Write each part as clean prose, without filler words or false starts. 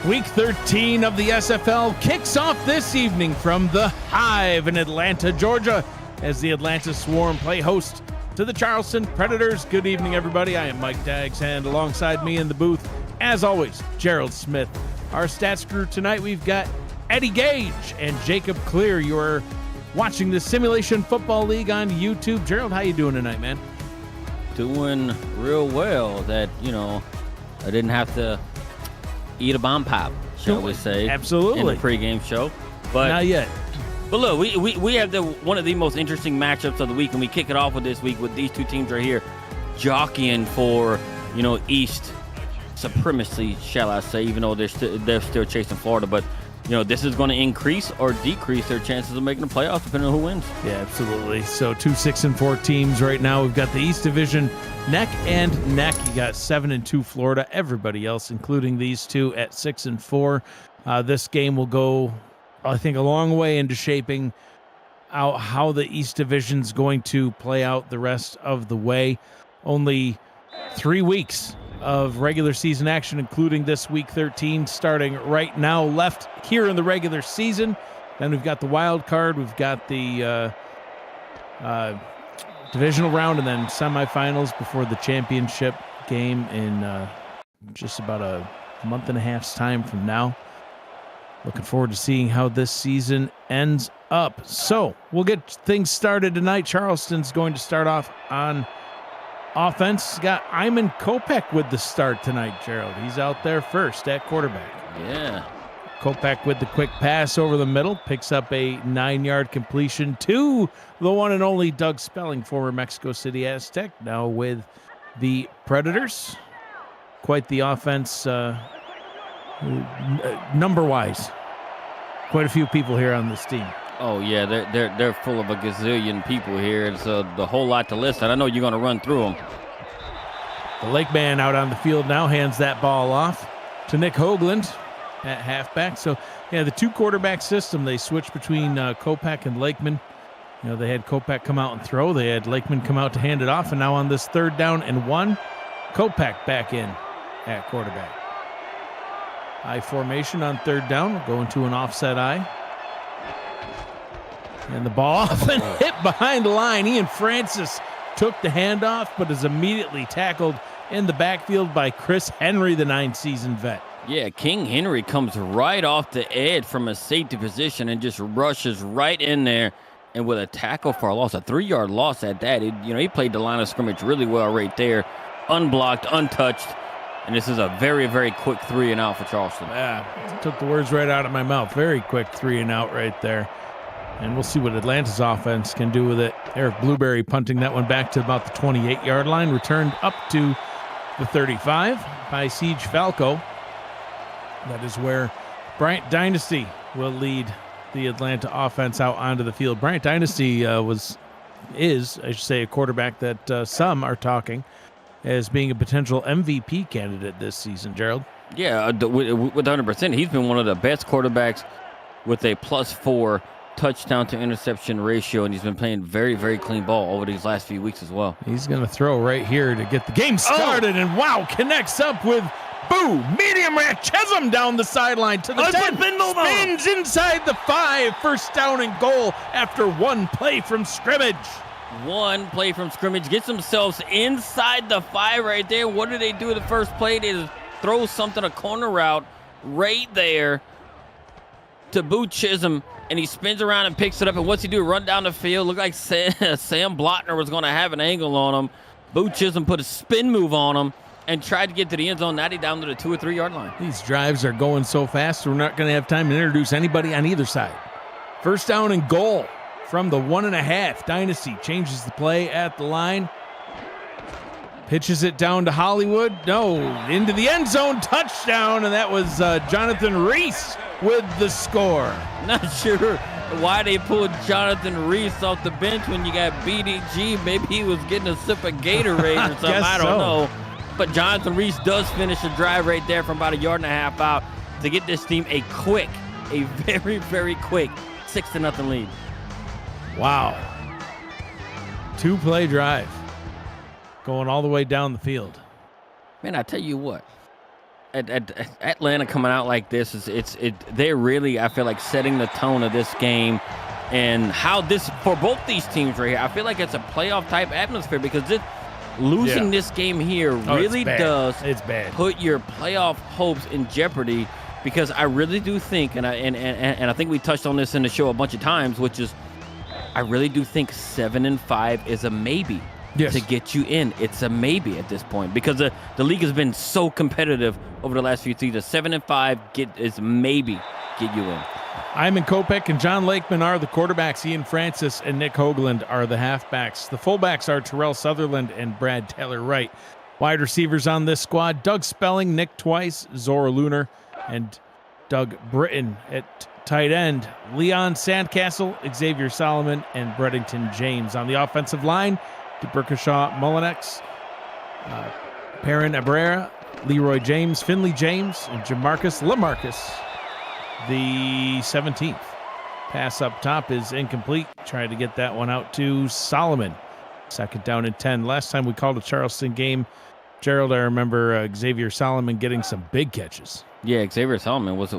Week 13 of the SFL kicks off this evening from the Hive in Atlanta, Georgia, as the Atlanta Swarm play host to the Charleston Predators. Good evening, everybody. I am Mike Daggs, and alongside me in the booth, as always, Gerald Smith. Our stats crew tonight, we've got Eddie Gage and Jacob Clear. You're watching the Simulation Football League on YouTube. Gerald, how you doing tonight, man? Doing real well. That, I didn't have to eat a bomb pop, shall we say. Absolutely. In the pregame show. But not yet. But look, we have one of the most interesting matchups of the week, and we kick it off with this week with these two teams right here jockeying for, East supremacy, shall I say, even though they're still chasing Florida. But, this is going to increase or decrease their chances of making the playoffs depending on who wins. Yeah, absolutely. So 2 6-4 teams right now. We've got the East Division neck and neck. You got 7-2 Florida. Everybody else, including these two, at 6-4. This game will go, I think, a long way into shaping out how the East Division's going to play out the rest of the way. Only 3 weeks of regular season action, including this week 13, starting right now, left here in the regular season. Then we've got the wild card, we've got the divisional round, and then semifinals before the championship game in just about a month and a half's time from now. Looking forward to seeing how this season ends up. So we'll get things started tonight. Charleston's going to start off on offense. Got Iman Kopeck with the start tonight, Gerald. He's out there first at quarterback. Yeah. Kopeck with the quick pass over the middle. Picks up a 9-yard completion to the one and only Doug Spelling, former Mexico City Aztec, now with the Predators. Quite the offense number-wise. Quite a few people here on this team. Oh, yeah, they're full of a gazillion people here. It's the whole lot to list, and I know you're going to run through them. The Lake Man out on the field now hands that ball off to Nick Hoagland at halfback. So, yeah, the 2-quarterback system, they switched between Kopeck and Lakeman. They had Kopeck come out and throw. They had Lakeman come out to hand it off, and now on this 3rd down and 1, Kopeck back in at quarterback. I formation on 3rd down, going to an offset I. And the ball off and hit behind the line. Ian Francis took the handoff, but is immediately tackled in the backfield by Chris Henry, the 9-season vet. Yeah, King Henry comes right off the edge from a safety position and just rushes right in there, and with a tackle for a loss, a 3-yard loss at that. He played the line of scrimmage really well right there, unblocked, untouched, and this is a very, very quick 3-and-out for Charleston. Yeah, took the words right out of my mouth. Very quick 3-and-out right there. And we'll see what Atlanta's offense can do with it. Eric Blueberry punting that one back to about the 28-yard line, returned up to the 35 by Siege Falco. That is where Bryant Dynasty will lead the Atlanta offense out onto the field. Bryant Dynasty is a quarterback that some are talking as being a potential MVP candidate this season, Gerald. Yeah, with 100%. He's been one of the best quarterbacks with a +4 touchdown to interception ratio, and he's been playing very, very clean ball over these last few weeks as well. He's going to throw right here to get the game started, and wow, connects up with medium ranch, Chesum down the sideline to the 10, spins inside the 5, 1st down and goal after 1 play from scrimmage. 1 play from scrimmage, gets themselves inside the 5 right there. What do they do the first play? They just throw something, a corner route right there to Boo Chisholm, and he spins around and picks it up, and what's he do? Run down the field. Looked like Sam Blotner was going to have an angle on him. Boo Chisholm put a spin move on him and tried to get to the end zone. Now he's down to the 2 or 3 yard line. These drives are going so fast, we're not going to have time to introduce anybody on either side. 1st down and goal from the 1.5. Dynasty changes the play at the line. Pitches it down to Hollywood. No, into the end zone. Touchdown, and that was Jonathan Reese with the score. Not sure why they pulled Jonathan Reese off the bench when you got BDG. Maybe he was getting a sip of Gatorade or something. I don't know. But Jonathan Reese does finish a drive right there from about 1.5 yards out to get this team a very, very quick 6-0 lead. Wow. 2-play drive going all the way down the field. Man, I tell you what, Atlanta coming out like this they're really, I feel like, setting the tone of this game and how this for both these teams right here. I feel like it's a playoff type atmosphere because losing this game here really does put your playoff hopes in jeopardy. Because I really do think, and I think we touched on this in the show a bunch of times, which is I really do think 7-5 is a maybe to get you in. It's a maybe at this point because the league has been so competitive over the last few seasons. 7-5 is maybe get you in. Iman Kopech and John Lakeman are the quarterbacks. Ian Francis and Nick Hoagland are the halfbacks. The fullbacks are Terrell Sutherland and Brad Taylor-Wright. Wide receivers on this squad, Doug Spelling, Nick Twice, Zora Lunar, and Doug Britton. At tight end, Leon Sandcastle, Xavier Solomon, and Breddington James. On the offensive line, DeBerkashaw Mullinex, Perrin Abrera, Leroy James, Finley James, and Jamarcus Lamarcus. The 17th pass up top is incomplete. Tried to get that one out to Solomon. 2nd down and 10. Last time we called a Charleston game, Gerald, I remember Xavier Solomon getting some big catches. Yeah, Xavier Solomon was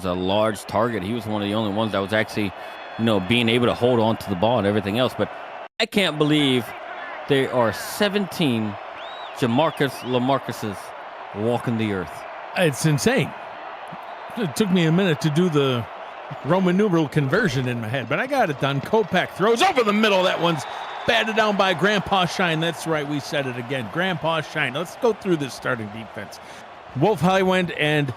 a large target. He was one of the only ones that was actually, being able to hold on to the ball and everything else. But I can't believe there are 17 Jamarcus Lamarcuses walking the earth. It's insane. It took me a minute to do the Roman numeral conversion in my head, but I got it done. Kopech throws over the middle. That one's batted down by Grandpa Shine. That's right, we said it again. Grandpa Shine. Let's go through this starting defense. Wolf Highwind and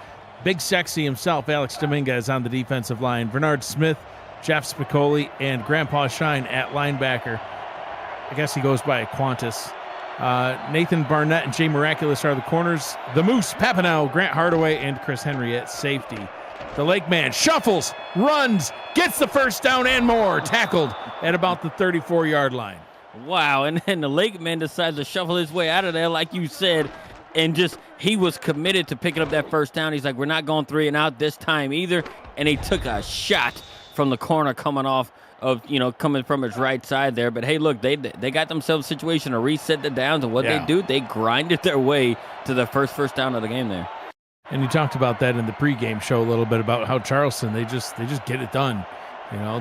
Big Sexy himself, Alex Dominguez, on the defensive line. Bernard Smith, Jeff Spicoli, and Grandpa Shine at linebacker. I guess he goes by Qantas. Nathan Barnett and Jay Miraculous are the corners. The Moose, Papanow, Grant Hardaway, and Chris Henry at safety. The Lake Man shuffles, runs, gets the first down and more. Tackled at about the 34-yard line. Wow, and then the Lake Man decides to shuffle his way out of there, like you said, and he was committed to picking up that first down. He's like, we're not going 3 and out this time either. And he took a shot from the corner coming from his right side there. But hey, look, they got themselves a situation to reset the downs, and what they do, they grinded their way to the first down of the game there. And you talked about that in the pregame show a little bit about how Charleston, they just get it done.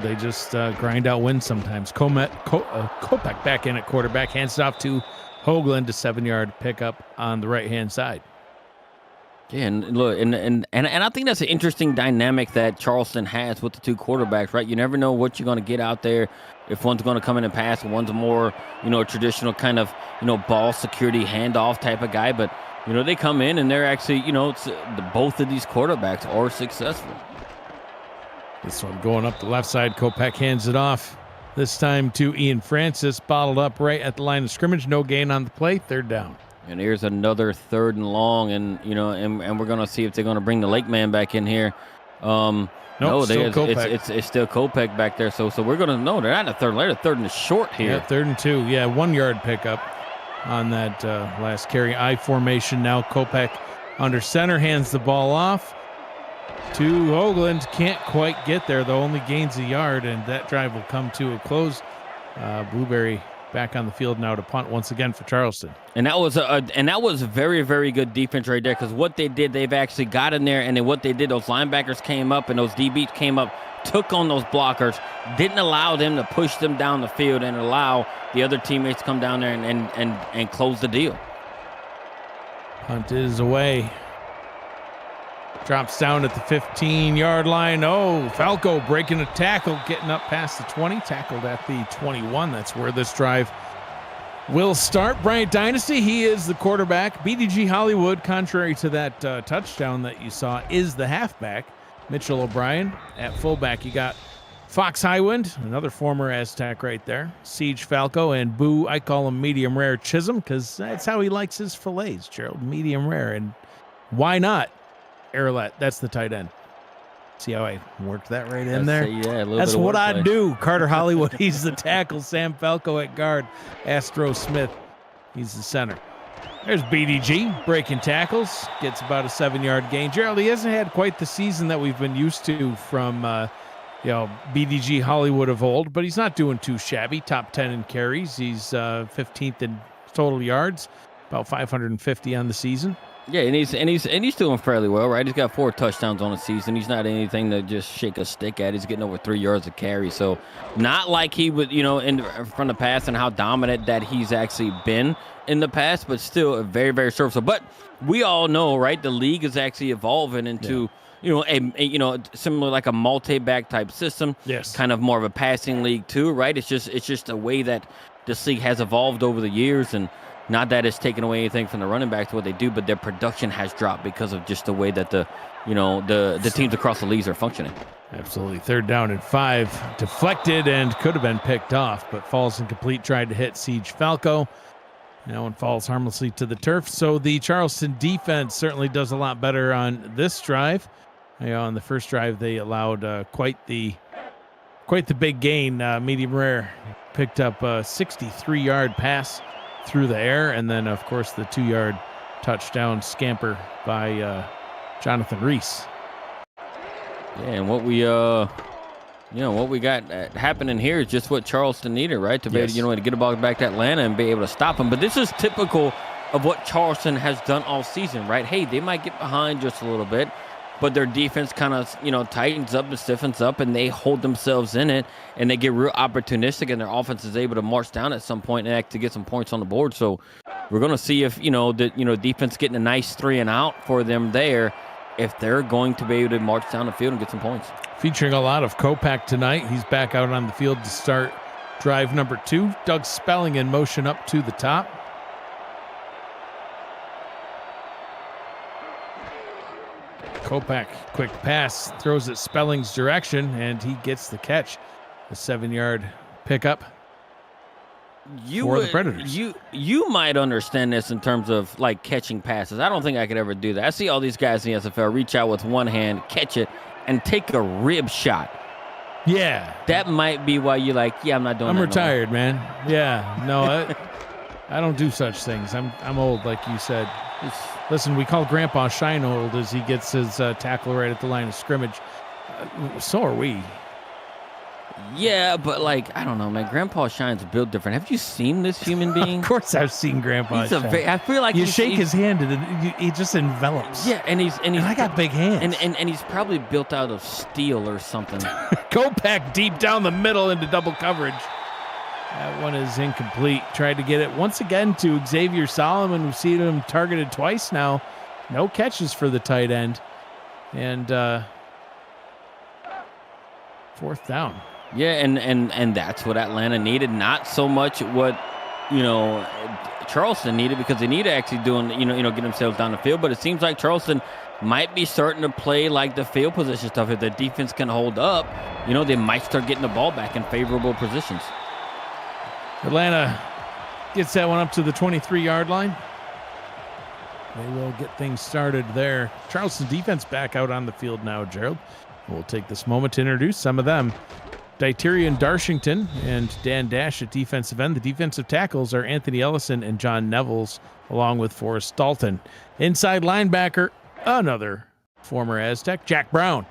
They just grind out wins sometimes. Kopech back in at quarterback, hands it off to Hoagland, a 7-yard pickup on the right-hand side. Yeah, and look, and I think that's an interesting dynamic that Charleston has with the two quarterbacks, right? You never know what you're going to get out there. If one's going to come in and pass, and one's a more, traditional kind of, ball security handoff type of guy. But, they come in and they're actually, both of these quarterbacks are successful. This one going up the left side. Kopech hands it off. This time to Ian Francis, bottled up right at the line of scrimmage. No gain on the play. 3rd down. And here's another 3rd and long, and we're gonna see if they're gonna bring the Lake Man back in here. No, it's still Kopech back there. So we're gonna they're not a 3rd. They're 3rd and short here. Yeah, 3rd and 2. Yeah, 1-yard pickup on that last carry. I formation now. Kopech under center, hands the ball off to Hoagland. Can't quite get there though. Only gains a yard, and that drive will come to a close. Blueberry back on the field now to punt once again for Charleston. And that was very, very good defense right there, because what they did, they've actually got in there, and then what they did, those linebackers came up and those DBs came up, took on those blockers, didn't allow them to push them down the field and allow the other teammates to come down there and close the deal. Punt is away. Drops down at the 15-yard line. Oh, Falco breaking a tackle, getting up past the 20, tackled at the 21. That's where this drive will start. Bryant Dynasty, he is the quarterback. BDG Hollywood, contrary to that touchdown that you saw, is the halfback. Mitchell O'Brien at fullback. You got Fox Highwind, another former Aztec right there. Siege Falco and Boo, I call him medium rare Chisholm because that's how he likes his fillets, Gerald, medium rare. And why not? Arlette, that's the tight end. See how I worked that right in there? That's what I do. Carter Hollywood, he's the tackle. Sam Falco at guard. Astro Smith, he's the center. There's BDG breaking tackles. Gets about a 7-yard gain. Gerald, he hasn't had quite the season that we've been used to from BDG Hollywood of old, but he's not doing too shabby. Top 10 in carries. He's 15th in total yards, about 550 on the season. Yeah, and he's doing fairly well, right? He's got 4 touchdowns on the season. He's not anything to just shake a stick at. He's getting over 3 yards a carry. So not like he would, in from the past and how dominant that he's actually been in the past, but still a very, very serviceable. But we all know, right? The league is actually evolving into a similar like a multi-back type system. Yes. Kind of more of a passing league too, right? It's just a way that this league has evolved over the years, and not that it's taken away anything from the running back to what they do, but their production has dropped because of just the way that the teams across the leagues are functioning. Absolutely. 3rd down and 5. Deflected and could have been picked off, but falls incomplete. Tried to hit Siege Falco. That one falls harmlessly to the turf. So the Charleston defense certainly does a lot better on this drive. On the first drive, they allowed quite the big gain. Medium rare picked up a 63-yard pass through the air, and then of course the 2-yard touchdown scamper by Jonathan Reese. Yeah, and what we got happening here is just what Charleston needed, right? To be able, to get a ball back to Atlanta and be able to stop them. But this is typical of what Charleston has done all season, right? Hey, they might get behind just a little bit, but their defense kind of, tightens up and stiffens up, and they hold themselves in it, and they get real opportunistic, and their offense is able to march down at some point and to get some points on the board. So we're going to see if, defense getting a nice 3 and out for them there, if they're going to be able to march down the field and get some points. Featuring a lot of Kopak tonight. He's back out on the field to start drive number 2. Doug Spelling in motion up to the top. Kopak, quick pass, throws it Spelling's direction, and he gets the catch. A 7-yard pickup for the Predators. You might understand this in terms of like catching passes. I don't think I could ever do that. I see all these guys in the SFL reach out with one hand, catch it, and take a rib shot. Yeah. That might be why you're like, I'm not doing that. I'm retired, man. Yeah. No, I don't do such things. I'm old, like you said. Listen, we call Grandpa Shine old as he gets his tackle right at the line of scrimmage. So are we. Yeah, but I don't know, man. Grandpa Shine's built different. Have you seen this human being? Of course I've seen Grandpa Shine. I feel like you shake his hand and he just envelops. Yeah, and I got big hands. And he's probably built out of steel or something. Kopak deep down the middle into double coverage. That one is incomplete. Tried to get it once again to Xavier Solomon. We've seen him targeted twice now. No catches for the tight end. And 4th down. Yeah, and that's what Atlanta needed. Not so much what, Charleston needed, because they need to actually get themselves down the field. But it seems like Charleston might be starting to play like the field position stuff. If the defense can hold up, they might start getting the ball back in favorable positions. Atlanta gets that one up to the 23-yard line. They will get things started there. Charleston defense back out on the field now, Gerald. We'll take this moment to introduce some of them. Diterian Darshington and Dan Dash at defensive end. The defensive tackles are Anthony Ellison and John Nevels, along with Forrest Dalton. Inside linebacker, another former Aztec, Jack Brown.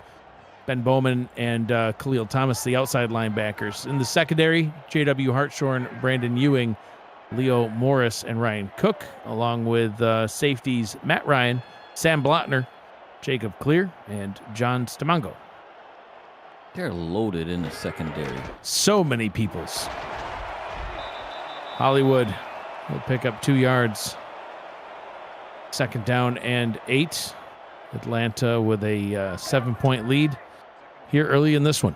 Ben Bowman and Khalil Thomas, the outside linebackers. In the secondary, J.W. Hartshorn, Brandon Ewing, Leo Morris, and Ryan Cook, along with safeties Matt Ryan, Sam Blotner, Jacob Clear, and John Stamango. They're loaded in the secondary. So many peoples. Hollywood will pick up 2 yards. 2nd down and 8. Atlanta with a 7-point lead here early in this one.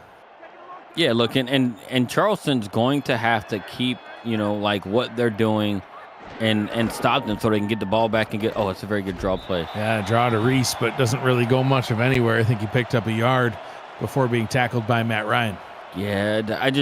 Yeah, look, and Charleston's going to have to keep, what they're doing and stop them so they can get the ball back and it's a very good draw play. Yeah, draw to Reese, but doesn't really go much of anywhere. I think he picked up a yard before being tackled by Matt Ryan. Yeah,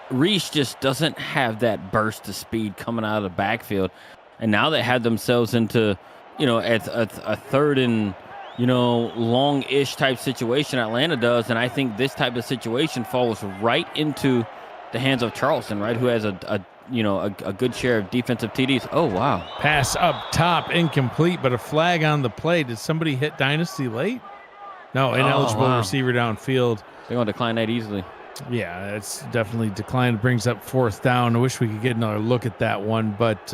Reese just doesn't have that burst of speed coming out of the backfield. And now they have themselves into, at a 3rd and, long-ish type situation Atlanta does. And I think this type of situation falls right into the hands of Charleston, right, who has a good share of defensive TDs. Oh, wow. Pass up top, incomplete, but a flag on the play. Did somebody hit Dynasty late? No, ineligible receiver downfield. They're going to decline that easily. Yeah, it's definitely declined. Brings up 4th down. I wish we could get another look at that one, but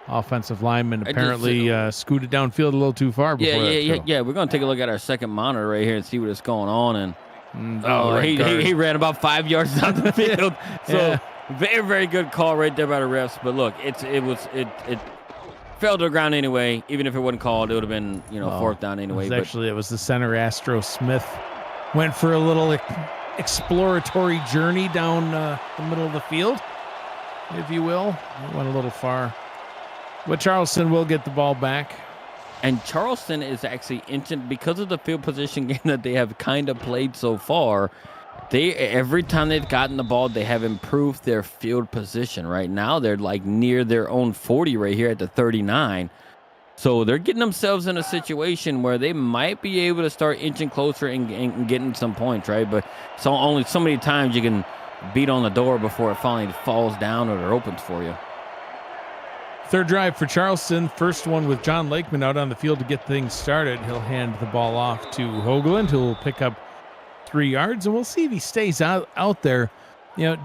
offensive lineman apparently scooted downfield a little too far before Yeah. We're going to take a look at our second monitor right here and see what's going on. And he ran about 5 yards down the field. So very, very good call right there by the refs. But look, it fell to the ground anyway. Even if it wasn't called, it would have been fourth down anyway. It was the center, Astro Smith, went for a little exploratory journey down the middle of the field, if you will. He went a little far. But Charleston will get the ball back. And Charleston is actually because of the field position game that they have kind of played so far. Every time they've gotten the ball, they have improved their field position. Right now, they're like near their own 40 right here at the 39. So they're getting themselves in a situation where they might be able to start inching closer and getting some points, right? But only so many times you can beat on the door before it finally falls down or it opens for you. Third drive for Charleston. First one with John Lakeman out on the field to get things started. He'll hand the ball off to Hoagland, who will pick up 3 yards, and we'll see if he stays out there. Do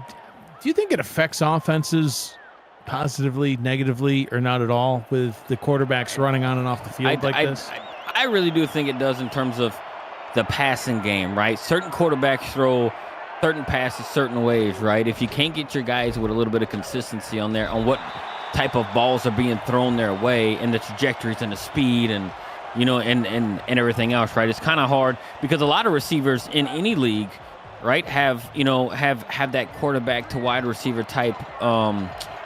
you think it affects offenses positively, negatively, or not at all with the quarterbacks running on and off the field this? I really do think it does in terms of the passing game, right? Certain quarterbacks throw certain passes certain ways, right? If you can't get your guys with a little bit of consistency on what type of balls are being thrown their way and the trajectories and the speed and everything else, right? It's kind of hard because a lot of receivers in any league, right, have that quarterback to wide receiver type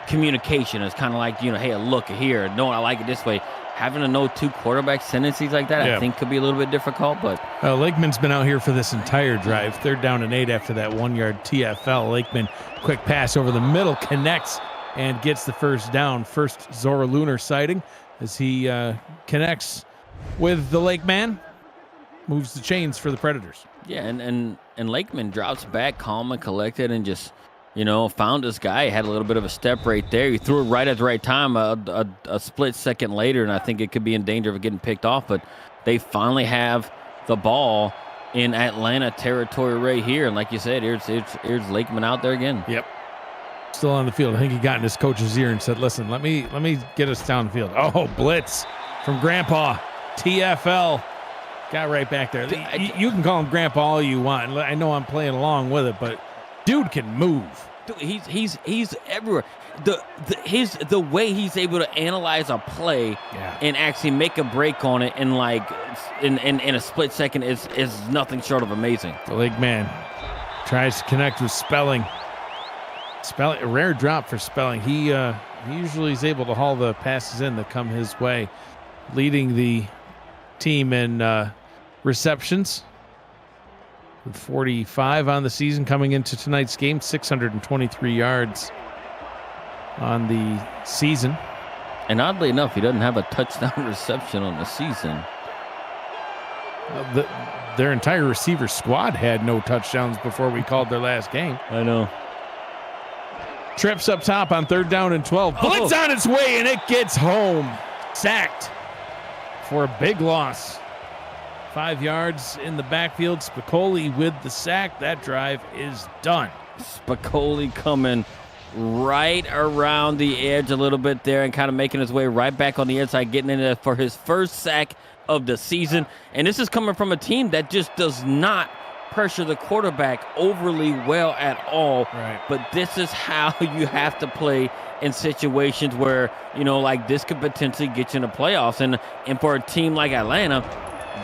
communication. It's kind of like, hey, look here, no, I like it this way. Having to know two quarterback tendencies like that, I think could be a little bit difficult. But Lakeman's been out here for this entire drive. 3rd down and 8 after that 1 yard TFL. Lakeman, quick pass over the middle, connects and gets the first down. First Zora Lunar sighting as he connects with the Lake man, moves the chains for the Predators. Yeah, and Lakeman drops back calm and collected and just, found this guy. Had a little bit of a step right there. He threw it right at the right time, a split second later, and I think it could be in danger of getting picked off. But they finally have the ball in Atlanta territory right here. And like you said, here's Lakeman out there again. Yep. Still on the field. I think he got in his coach's ear and said, listen, let me get us downfield. Oh, blitz from Grandpa. TFL. Got right back there. You can call him Grandpa all you want. I know I'm playing along with it, but dude can move. Dude, he's everywhere. The way he's able to analyze a play and actually make a break on it in a split second is nothing short of amazing. The Lake man tries to connect with Spelling. Spelling, a rare drop for Spelling. He usually is able to haul the passes in that come his way, leading the team in receptions with 45 on the season coming into tonight's game. 623 yards on the season. And oddly enough, he doesn't have a touchdown reception on the season. Their entire receiver squad had no touchdowns before we called their last game. I know. Trips up top on 3rd down and 12. Blitz on its way, and it gets home. Sacked for a big loss. 5 yards in the backfield. Spicoli with the sack. That drive is done. Spicoli coming right around the edge a little bit there and kind of making his way right back on the inside, getting in there for his first sack of the season. And this is coming from a team that just does not pressure the quarterback overly well at all. Right. But this is how you have to play in situations where, like this could potentially get you in the playoffs. And for a team like Atlanta,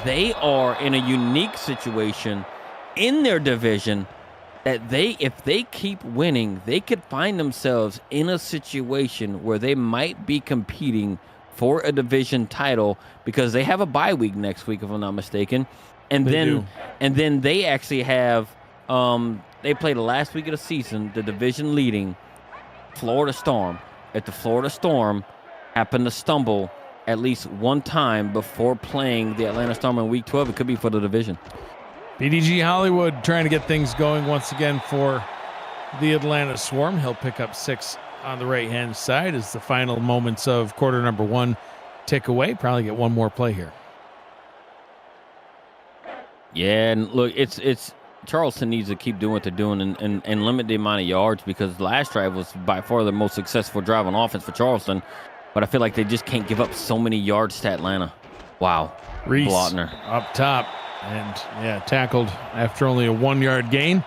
they are in a unique situation in their division that if they keep winning, they could find themselves in a situation where they might be competing for a division title because they have a bye week next week, if I'm not mistaken. And then they actually have they play the last week of the season, the division leading Florida Storm. If the Florida Storm happened to stumble at least one time before playing the Atlanta Storm in week 12, it could be for the division. BDG Hollywood trying to get things going once again for the Atlanta Swarm. He'll pick up 6 on the right-hand side as the final moments of quarter number 1 tick away. Probably get one more play here. Yeah, and look, it's Charleston needs to keep doing what they're doing and limit the amount of yards because last drive was by far the most successful drive on offense for Charleston. but I feel like they just can't give up so many yards to Atlanta. Wow. Reese Blotner up top, and yeah, tackled after only a 1-yard gain.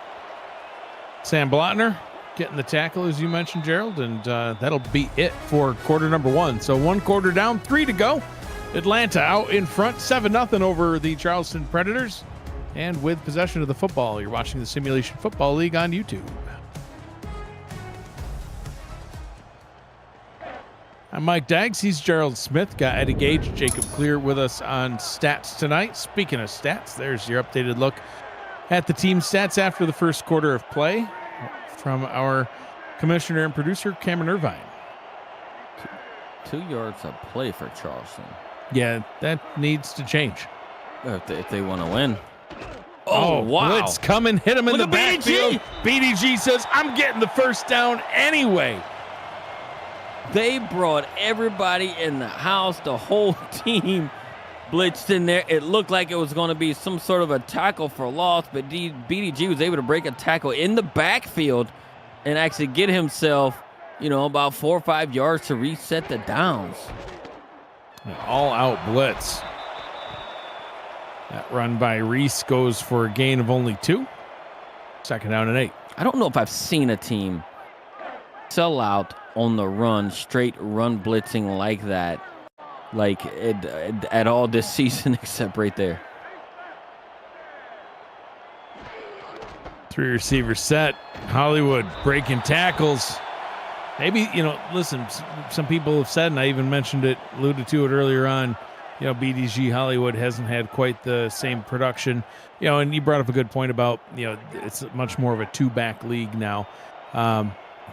Sam Blotner getting the tackle, as you mentioned, Gerald, and that'll be it for quarter number 1. So 1 quarter down, 3 to go. Atlanta out in front, 7-0 over the Charleston Predators. And with possession of the football, you're watching the Simulation Football League on YouTube. I'm Mike Daggs. He's Gerald Smith. Got Eddie Gage, Jacob Clear with us on stats tonight. Speaking of stats, there's your updated look at the team stats after the first quarter of play from our commissioner and producer, Cameron Irvine. 2 yards of play for Charleston. Yeah, that needs to change. If they want to win. Oh, wow. Blitz coming, hit him in the Look at backfield. BDG says, I'm getting the first down anyway. They brought everybody in the house. The whole team blitzed in there. It looked like it was going to be some sort of a tackle for loss, but BDG was able to break a tackle in the backfield and actually get himself, about 4 or 5 yards to reset the downs. An all-out blitz. That run by Reese goes for a gain of only 2. 2nd down and 8. I don't know if I've seen a team sell out on the run, straight run blitzing like that, at all this season except right there. 3 receiver set. Hollywood breaking tackles. Maybe, listen, some people have said, and I even mentioned it, alluded to it earlier on, BDG Hollywood hasn't had quite the same production, and you brought up a good point about, it's much more of a 2-back league now.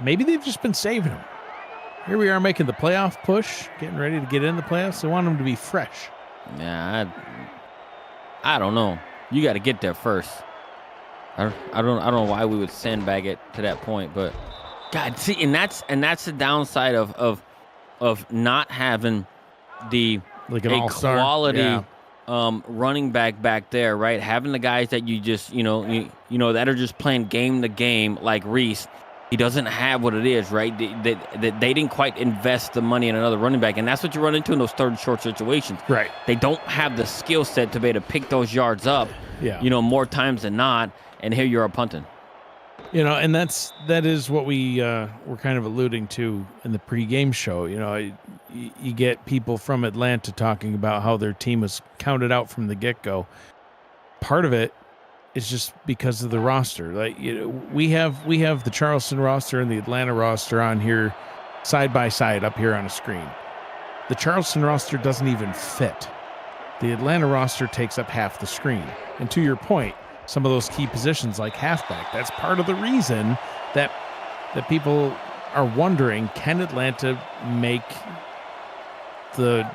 Maybe they've just been saving them. Here we are making the playoff push, getting ready to get in the playoffs. They want them to be fresh. Yeah, I don't know. You got to get there first. I don't know why we would sandbag it to that point, but God, see, and that's the downside of not having a quality running back there, right? Having the guys that you just that are just playing game to game like Reese. He doesn't have what it is, right? They didn't quite invest the money in another running back, and that's what you run into in those third and short situations. Right. They don't have the skill set to be able to pick those yards up, more times than not, and here you're punting. And that is what we were kind of alluding to in the pregame show. You get people from Atlanta talking about how their team was counted out from the get-go. Part of it is just because of the roster. We have the Charleston roster and the Atlanta roster on here side by side up here on a screen. The Charleston roster doesn't even fit. The Atlanta roster takes up half the screen. And to your point, some of those key positions like halfback, that's part of the reason that people are wondering, can Atlanta make the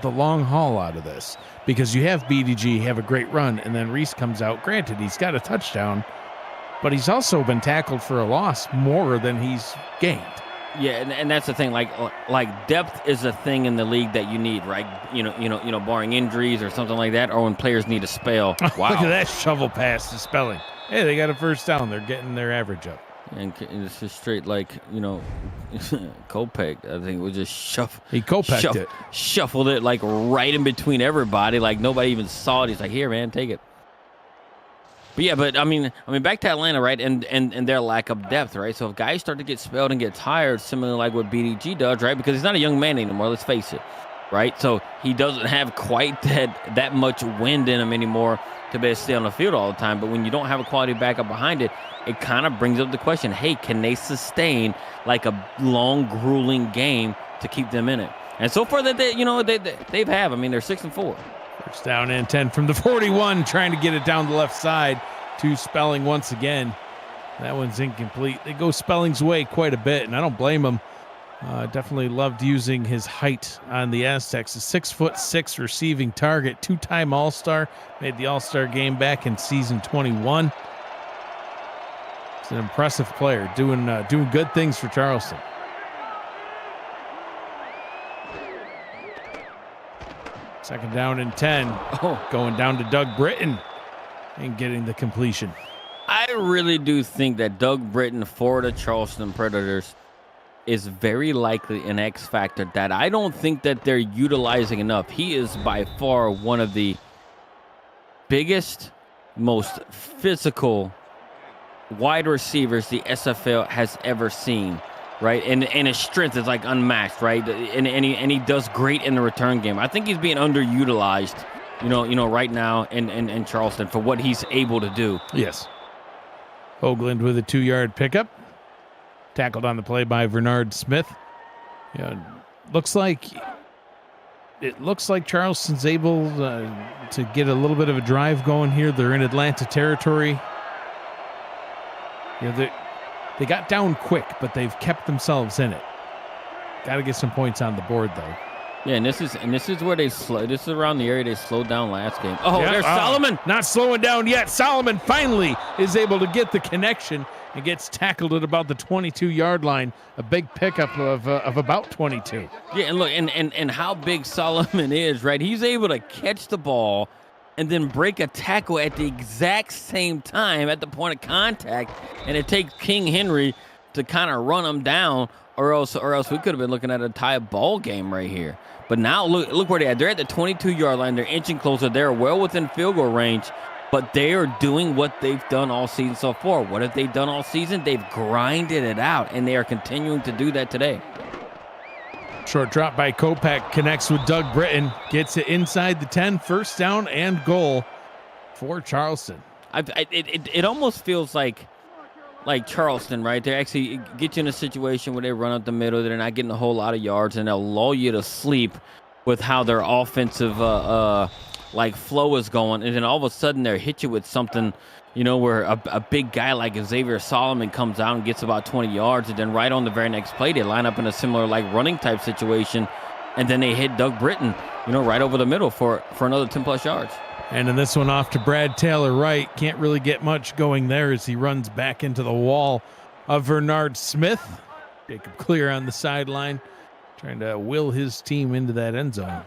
long haul out of this? Because you have BDG have a great run, and then Reese comes out. Granted, he's got a touchdown, but he's also been tackled for a loss more than he's gained. Yeah, and that's the thing. Like depth is a thing in the league that you need, right? Barring injuries or something like that, or when players need a spell. Wow, look at that shovel pass to Spelling. Hey, they got a first down. They're getting their average up. And it's just straight Kopech, I think, was just He Kopeched it. Shuffled it right in between everybody. Nobody even saw it. He's like, here, man, take it. But yeah, I mean, back to Atlanta, right? And their lack of depth, right? So if guys start to get spelled and get tired, similar like what BDG does, right? Because he's not a young man anymore, let's face it, right? So he doesn't have quite that much wind in him anymore to be able to stay on the field all the time. But when you don't have a quality backup behind it, it kind of brings up the question, hey, can they sustain a long, grueling game to keep them in it? And so far that they've have. I mean, they're 6-4. First down and 10 from the 41, trying to get it down the left side to Spelling once again. That one's incomplete. They go Spelling's way quite a bit, and I don't blame him. Definitely loved using his height on the Aztecs. A 6'6" receiving target, 2-time All-Star. Made the All-Star game back in season 21. He's an impressive player, doing good things for Charleston. Second down and 10. Going down to Doug Britton and getting the completion. I really do think that Doug Britton for the Charleston Predators is very likely an X factor that I don't think that they're utilizing enough. He is by far one of the biggest, most physical wide receivers the SFL has ever seen, right? And his strength is like unmatched, right? And he does great in the return game. I think he's being underutilized, right now in Charleston for what he's able to do. Yes. Hoagland with a 2-yard pickup. Tackled on the play by Bernard Smith. Looks like Charleston's able to get a little bit of a drive going here. They're in Atlanta territory. They got down quick, but they've kept themselves in it. Got to get some points on the board, though. Yeah, and this is where they slow. This is around the area they slowed down last game. Oh, yeah, there's Solomon. Not slowing down yet. Solomon finally is able to get the connection and gets tackled at about the 22-yard line. A big pickup of about 22. Yeah, and look, and how big Solomon is, right? He's able to catch the ball and then break a tackle at the exact same time at the point of contact, and it takes King Henry to kind of run him down, or else we could have been looking at a tie ball game right here. But now look where they're at. They're at the 22-yard line. They're inching closer. They're well within field goal range, but they are doing what they've done all season so far. What have they done all season? They've grinded it out, and they are continuing to do that today. Short drop by Kopak, connects with Doug Britton, gets it inside the 10, first down and goal for Charleston. It almost feels like Charleston, right? They actually get you in a situation where they run up the middle, they're not getting a whole lot of yards, and they'll lull you to sleep with how their offensive flow is going, and then all of a sudden they hit you with something, where a big guy like Xavier Solomon comes out and gets about 20 yards, and then right on the very next play they line up in a similar running type situation, and then they hit Doug Britton, right over the middle for another 10 plus yards. And in this one off to Brad Taylor Wright. Can't really get much going there as he runs back into the wall of Bernard Smith. Jacob Clear on the sideline, trying to will his team into that end zone.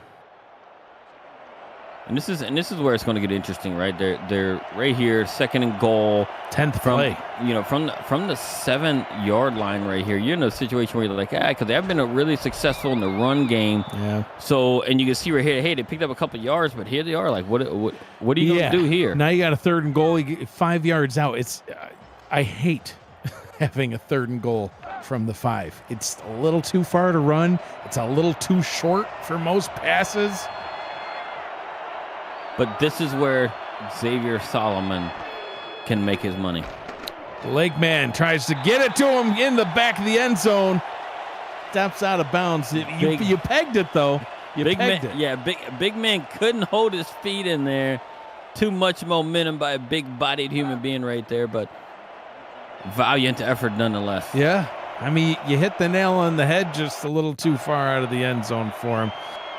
And this is where it's going to get interesting, right? They're right here, second and goal, 10th play. From the 7-yard line right here. You're in a situation where you're like, because they have been really successful in the run game. Yeah. So, and you can see right here, hey, they picked up a couple yards, but here they are. Like, what are you going to do here? Now you got a 3rd and goal, 5 yards out. I hate having a 3rd and goal from the 5. It's a little too far to run. It's a little too short for most passes. But this is where Xavier Solomon can make his money. Lake man tries to get it to him in the back of the end zone. Steps out of bounds. You pegged it, though. Big man couldn't hold his feet in there. Too much momentum by a big-bodied human being right there, but valiant effort nonetheless. Yeah. I mean, you hit the nail on the head just a little too far out of the end zone for him.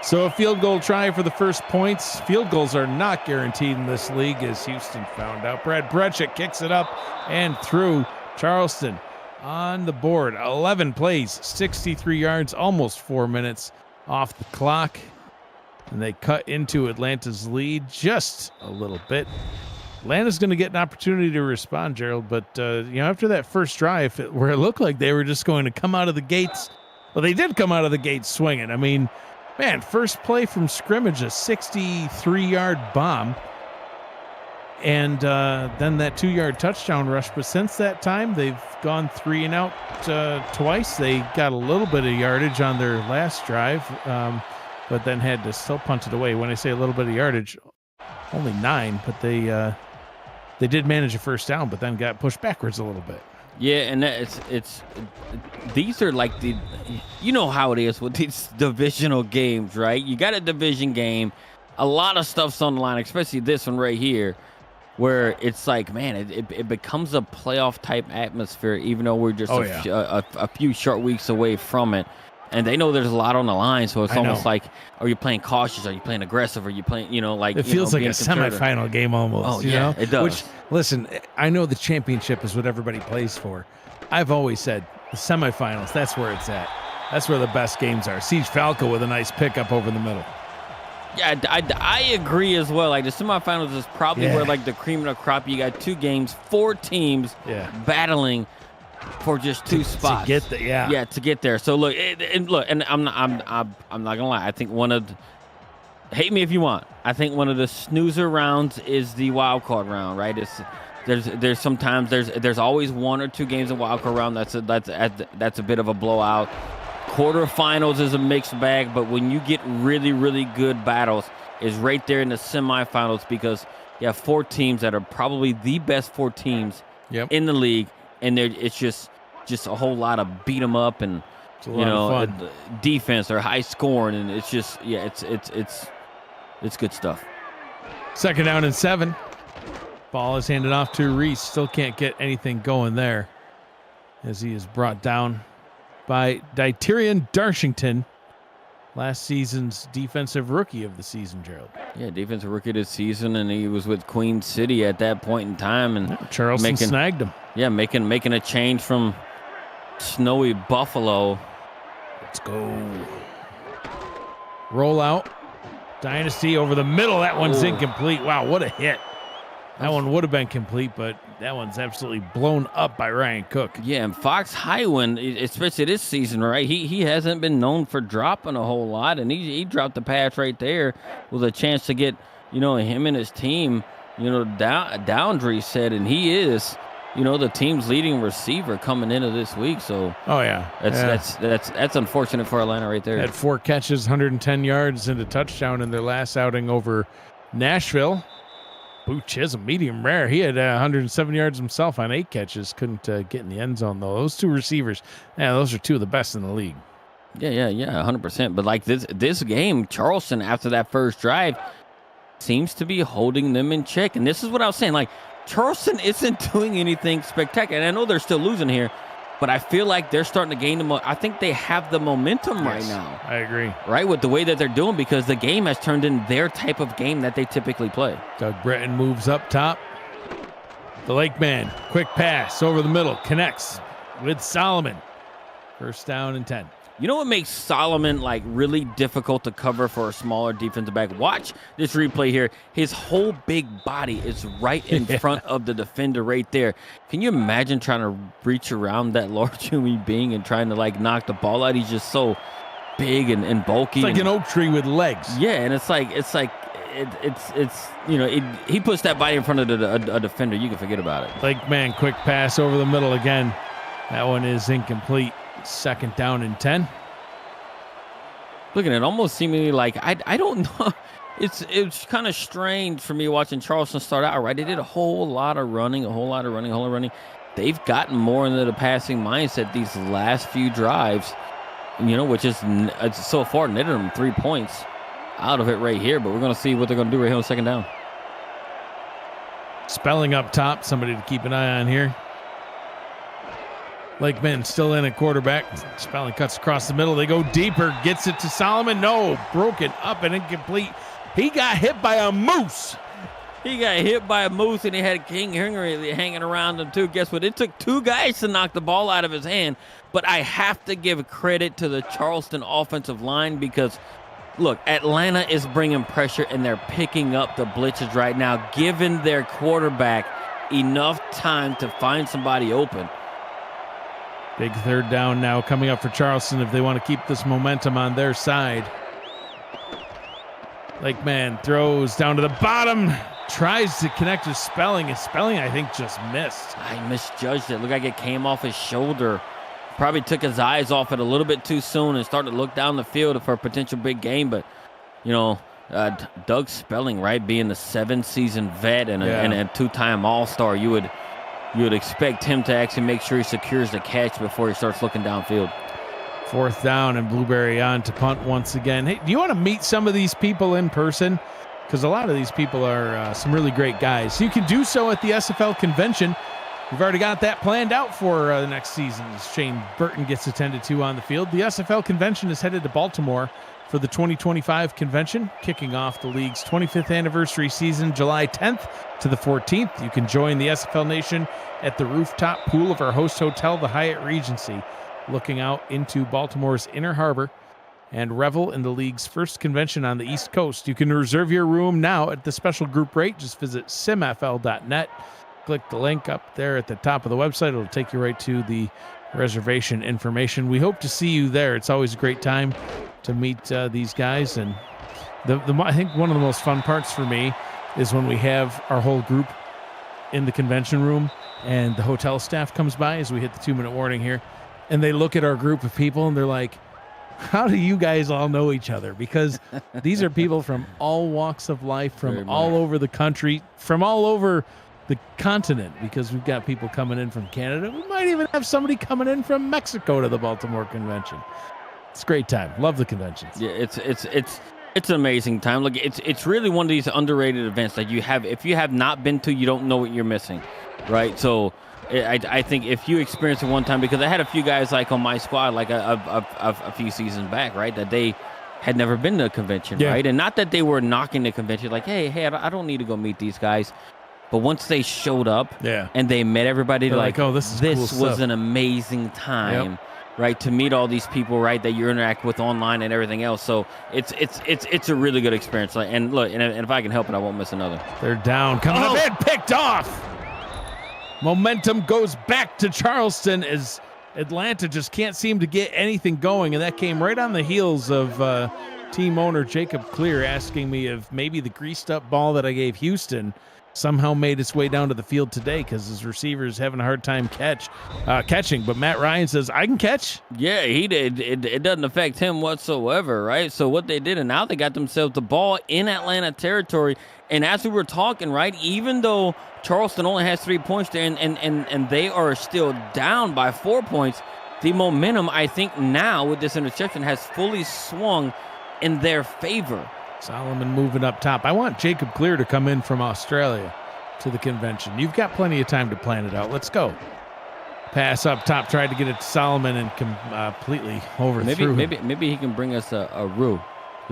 So a field goal try for the first points. Field goals are not guaranteed in this league, as Houston found out. Brad Brecek kicks it up and through. Charleston on the board. 11 plays, 63 yards, almost 4 minutes off the clock. And they cut into Atlanta's lead just a little bit. Atlanta's going to get an opportunity to respond, Gerald. But, after that first drive, where it looked like they were just going to come out of the gates. Well, they did come out of the gates swinging. I mean, man, first play from scrimmage, a 63-yard bomb, and then that 2-yard touchdown rush. But since that time, they've gone 3 and out twice. They got a little bit of yardage on their last drive, but then had to still punt it away. When I say a little bit of yardage, only 9, but they did manage a first down, but then got pushed backwards a little bit. Yeah, and it's these are like how it is with these divisional games, right? You got a division game, a lot of stuff's on the line, especially this one right here, where it's like, man, it becomes a playoff type atmosphere, even though we're just a few short weeks away from it. And they know there's a lot on the line, so it's almost like, are you playing cautious? Are you playing aggressive? Are you playing, It feels like a semifinal game almost. Oh, yeah, it does. Which, listen, I know the championship is what everybody plays for. I've always said the semifinals, that's where it's at. That's where the best games are. Siege Falco with a nice pickup over the middle. Yeah, I agree as well. Like, the semifinals is probably where, like, the cream of the crop. You got 2 games, 4 teams battling for just 2 spots to get there. Yeah, to get there. So look, and I'm not gonna lie. I think hate me if you want. I think one of the snoozer rounds is the wild card round, right? There's sometimes there's always 1 or 2 games in wild card round that's a bit of a blowout. Quarterfinals is a mixed bag, but when you get really, really good battles, is right there in the semifinals, because you have 4 teams that are probably the best 4 teams in the league, and it's just a whole lot of beat 'em up and defense or high scoring, and it's just it's good stuff. 2nd down and 7. Ball is handed off to Reese. Still can't get anything going there, as he is brought down by Dyterian Darshington, last season's defensive rookie of the season, Gerald. Yeah, defensive rookie of the season, and he was with Queen City at that point in time, and Charleston snagged him. Yeah, making a change from snowy Buffalo. Let's go. Roll out. Dynasty over the middle. That one's incomplete. Wow, what a hit. That one would have been complete, but that one's absolutely blown up by Ryan Cook. Yeah, and Fox Highwind, especially this season, right? He hasn't been known for dropping a whole lot, and he dropped the pass right there with a chance to get, him and his team, down reset, and he is, the team's leading receiver coming into this week. So that's unfortunate for Atlanta right there. Had 4 catches, 110 yards, and a touchdown in their last outing over Nashville. Boo Chisholm, medium rare. He had 107 yards himself on 8 catches. Couldn't get in the end zone, though. Those 2 receivers, those are 2 of the best in the league. Yeah, 100%. But like this game, Charleston, after that first drive, seems to be holding them in check. And this is what I was saying. Like, Charleston isn't doing anything spectacular. And I know they're still losing here, but I feel like they're starting to gain I think they have the momentum right now. I agree. Right, with the way that they're doing, because the game has turned in their type of game that they typically play. Doug Britton moves up top. The Lake Man, quick pass over the middle, connects with Solomon. 1st down and 10. You know what makes Solomon really difficult to cover for a smaller defensive back? Watch this replay here. His whole big body is right in front of the defender right there. Can you imagine trying to reach around that large human being and trying to knock the ball out? He's just so big and bulky. It's like an oak tree with legs. Yeah, and he puts that body in front of a defender. You can forget about it. Lake Man, quick pass over the middle again. That one is incomplete. 2nd down and 10. Look at it, almost seemingly I don't know. It's kind of strange for me watching Charleston start out, right? They did a whole lot of running. They've gotten more into the passing mindset these last few drives, which is so far netted them 3 points out of it right here. But we're going to see what they're going to do right here on 2nd down. Spelling up top, somebody to keep an eye on here. Lakeman still in at quarterback. Spelling cuts across the middle. They go deeper. Gets it to Solomon. No, broken up and incomplete. He got hit by a moose. He got hit by a moose, and he had King Henry hanging around him, too. Guess what? It took 2 guys to knock the ball out of his hand. But I have to give credit to the Charleston offensive line, because, look, Atlanta is bringing pressure, and they're picking up the blitzes right now, giving their quarterback enough time to find somebody open. Big 3rd down now coming up for Charleston if they want to keep this momentum on their side. Lakeman throws down to the bottom. Tries to connect with Spelling. And Spelling, I think, just missed. I misjudged it. Looked like it came off his shoulder. Probably took his eyes off it a little bit too soon and started to look down the field for a potential big game. But, Doug Spelling, right, being the 7-season vet and a 2-time All-Star, you would expect him to actually make sure he secures the catch before he starts looking downfield. 4th down and Blueberry on to punt once again. Hey, do you want to meet some of these people in person? Because a lot of these people are some really great guys. You can do so at the SFL convention. We've already got that planned out for the next season as Shane Burton gets attended to on the field. The SFL convention is headed to Baltimore for the 2025 convention, kicking off the league's 25th anniversary season July 10th to the 14th. You can join the SFL Nation at the rooftop pool of our host hotel, the Hyatt Regency, looking out into Baltimore's Inner Harbor, and revel in the league's first convention on the East Coast. You can reserve your room now at the special group rate. Just visit simfl.net. click the link up there at the top of the website. It'll take you right to the reservation information. We hope to see you there. It's always a great time to meet these guys. And I think one of the most fun parts for me is when we have our whole group in the convention room and the hotel staff comes by as we hit the 2-minute warning here, and they look at our group of people and they're like, how do you guys all know each other? Because these are people from all walks of life, from all over the country, from all over the continent, because we've got people coming in from Canada. We might even have somebody coming in from Mexico to the Baltimore convention. It's a great time. Love the conventions. Yeah, it's an amazing time. Look, it's really one of these underrated events that if you have not been to, you don't know what you're missing, right? So I think if you experience it one time, because I had a few guys like on my squad, like a few seasons back, right, that they had never been to a convention, right? And not that they were knocking the convention, like, hey, I don't need to go meet these guys. But once they showed up and they met everybody, they're like, oh, this was an amazing time, right? To meet all these people, right, that you interact with online and everything else. So it's a really good experience. And look, and if I can help it, I won't miss another. They're down, coming up and picked off. Momentum goes back to Charleston as Atlanta just can't seem to get anything going, and that came right on the heels of team owner Jacob Clear asking me if maybe the greased up ball that I gave Houston somehow made its way down to the field today because his receiver's having a hard time catching. But Matt Ryan says, I can catch. Yeah, he did. It doesn't affect him whatsoever, right? So what they did, and now they got themselves the ball in Atlanta territory. And as we were talking, right, even though Charleston only has 3 points there and they are still down by 4 points, the momentum, I think now with this interception has fully swung in their favor. Solomon moving up top. I want Jacob Clear to come in from Australia to the convention. You've got plenty of time to plan it out. Let's go. Pass up top, tried to get it to Solomon and completely overthrew him. Maybe he can bring us a roux.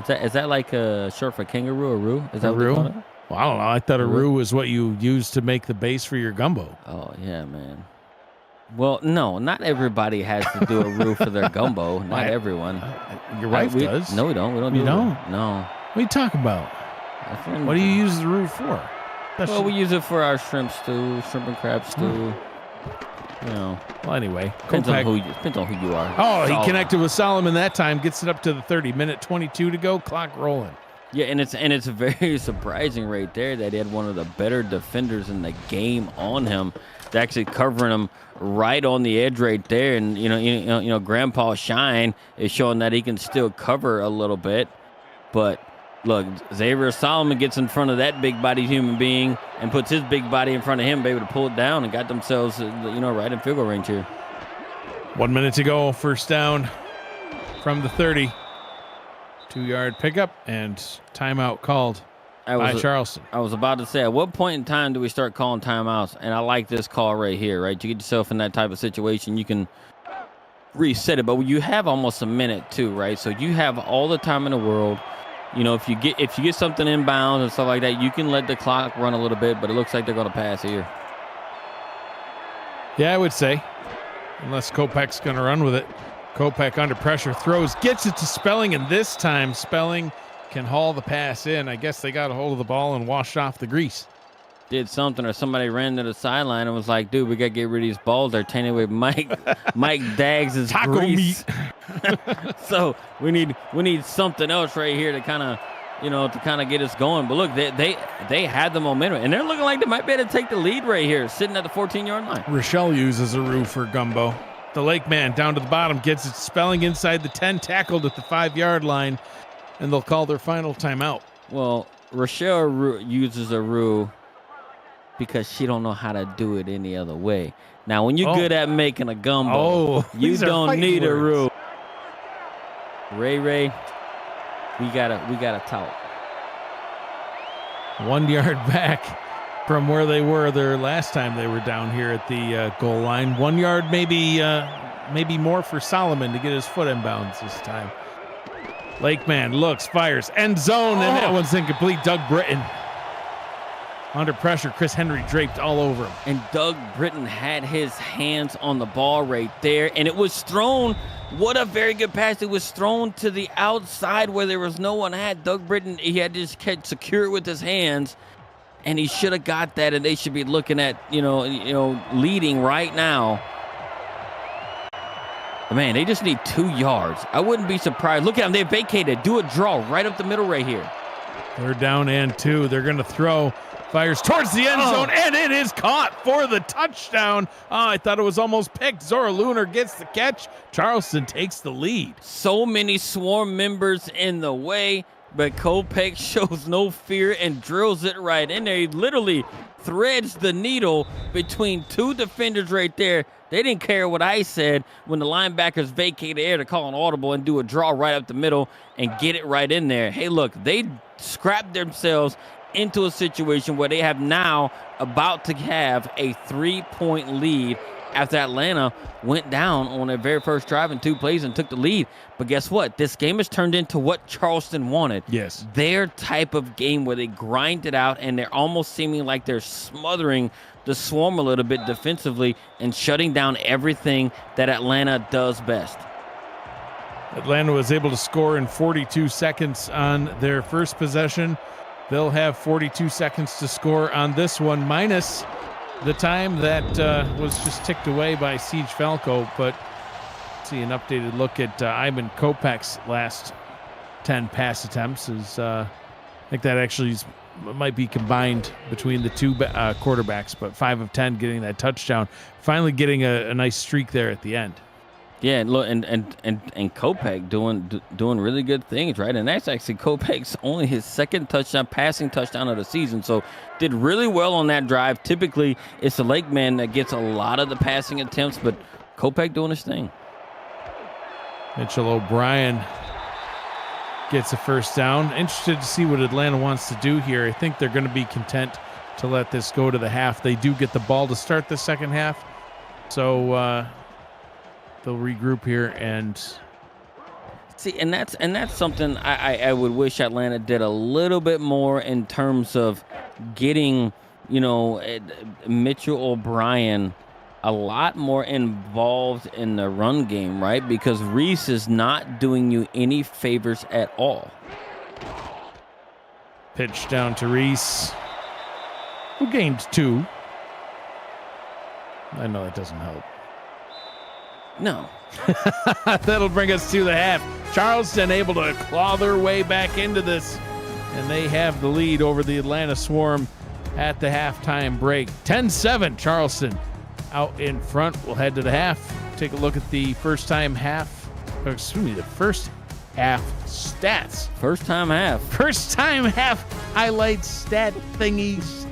Is that like a short for kangaroo or roux? Is that a roux? Well, I don't know. I thought a roux was what you use to make the base for your gumbo. Oh, yeah, man. Well, no, not everybody has to do a roux for their gumbo. Not everyone. Your wife does. No, we don't. We don't. You don't? No. What are you talking about? What do you use the roux for? Well, we use it for our shrimp stew, shrimp and crab stew. You know. Well, anyway. Depends on who you are. Oh, he connected with Solomon that time. Gets it up to the 30-minute 22 to go. Clock rolling. Yeah, and it's very surprising right there that he had one of the better defenders in the game on him. It's actually covering him right on the edge right there. And you know, Grandpa Shine is showing that he can still cover a little bit. But look, Xavier Solomon gets in front of that big-bodied human being and puts his big body in front of him, able to pull it down and got themselves, right in field goal range here. 1 minute to go, first down from the 30. 2-yard pickup and timeout called by Charleston. I was about to say, at what point in time do we start calling timeouts? And I like this call right here, right? You get yourself in that type of situation, you can reset it, but you have almost a minute too, right? So you have all the time in the world. If you get something inbound and stuff like that, you can let the clock run a little bit, but it looks like they're going to pass here. Yeah, I would say, unless Kopech's going to run with it. Kopech under pressure, throws, gets it to Spelling, and this time Spelling can haul the pass in. I guess they got a hold of the ball and washed off the grease. Did something, or somebody ran to the sideline and was like, dude, we got to get rid of these balls. They're tainted with Mike Daggs' taco grease. Meat. So we need something else right here to kind of get us going. But look, they had the momentum, and they're looking like they might be able to take the lead right here, sitting at the 14-yard line. Rochelle uses a roux for gumbo. The Lake Man down to the bottom gets it, Spelling inside the 10, tackled at the 5-yard line, and they'll call their final timeout. Well, Rochelle uses a roux because she don't know how to do it any other way. Now, when you're good at making a gumbo, you don't need a roux. Ray, we gotta talk. 1 yard back from where they were their last time they were down here at the goal line. 1 yard, maybe more for Solomon to get his foot in bounds this time. Lakeman looks, fires, end zone, and that one's incomplete. Doug Britton under pressure. Chris Henry draped all over him. And Doug Britton had his hands on the ball right there, and it was thrown. What a very good pass. It was thrown to the outside where there was no one at. Doug Britton, he had to just secure it with his hands. and he should have got that, and they should be looking at, leading right now. But man, they just need 2 yards. I wouldn't be surprised. Look at them. They vacated. Do a draw right up the middle right here. They're down and 2. They're going to throw. Fires towards the end zone, and it is caught for the touchdown. Oh, I thought it was almost picked. Zora Lunar gets the catch. Charleston takes the lead. So many swarm members in the way, but Kopech shows no fear and drills it right in there. He literally threads the needle between 2 defenders right there. They didn't care what I said when the linebackers vacated the air to call an audible and do a draw right up the middle and get it right in there. Hey, look, they scrapped themselves into a situation where they have now about to have a 3-point lead after Atlanta went down on their very first drive in 2 plays and took the lead. But guess what? This game has turned into what Charleston wanted. Yes. Their type of game where they grind it out and they're almost seeming like they're smothering the swarm a little bit defensively and shutting down everything that Atlanta does best. Atlanta was able to score in 42 seconds on their first possession. They'll have 42 seconds to score on this one, minus the time that was just ticked away by Siege Falco. But see an updated look at Ivan Kopech's last 10 pass attempts. I think that actually might be combined between the 2 quarterbacks, but 5 of 10 getting that touchdown. Finally getting a nice streak there at the end. Yeah, look, and Kopech doing really good things, right? And that's actually Kopech's only his 2nd passing touchdown of the season. So did really well on that drive. Typically, it's the Lakeman that gets a lot of the passing attempts, but Kopech doing his thing. Mitchell O'Brien gets a first down. Interested to see what Atlanta wants to do here. I think they're going to be content to let this go to the half. They do get the ball to start the second half. So they'll regroup here and see, and that's something I would wish Atlanta did a little bit more in terms of getting, Mitchell O'Brien a lot more involved in the run game, right? Because Reese is not doing you any favors at all. Pitch down to Reese, who gained 2. I know that doesn't help. No. That'll bring us to the half. Charleston able to claw their way back into this, and they have the lead over the Atlanta Swarm at the halftime break. 10-7, Charleston out in front. We'll head to the half. Take a look at the first half stats. First time half highlights, stat thingies.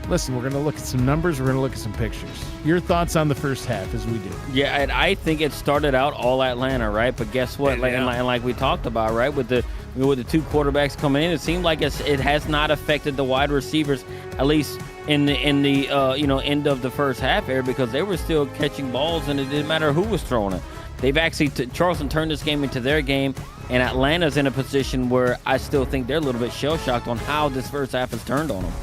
Listen, we're going to look at some numbers. We're going to look at some pictures. Your thoughts on the first half as we do. Yeah, and I think it started out all Atlanta, right? But guess what? Like we talked about, right? With the 2 quarterbacks coming in, it seemed like it has not affected the wide receivers, at least in the end of the first half here, because they were still catching balls and it didn't matter who was throwing it. They've actually Charleston turned this game into their game, and Atlanta's in a position where I still think they're a little bit shell-shocked on how this first half has turned on them.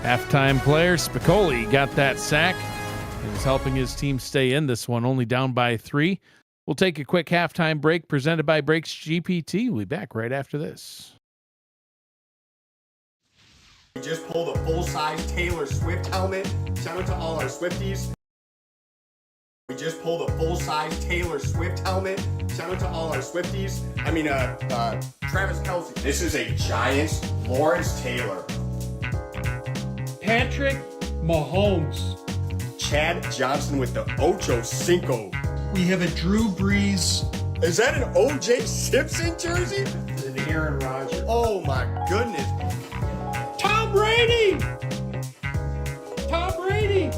Halftime player Spicoli got that sack and is helping his team stay in this one, only down by 3. We'll take a quick halftime break presented by Brakes GPT. We'll be back right after this. We just pulled a full-size Taylor Swift helmet. Shout out to all our Swifties. We just pulled a full-size Taylor Swift helmet. Shout out to all our Swifties. Travis Kelce. This is a Giants Lawrence Taylor. Patrick Mahomes. Chad Johnson with the Ocho Cinco. We have a Drew Brees. Is that an O.J. Simpson jersey? An Aaron Rodgers. Oh my goodness. Tom Brady. Tom Brady.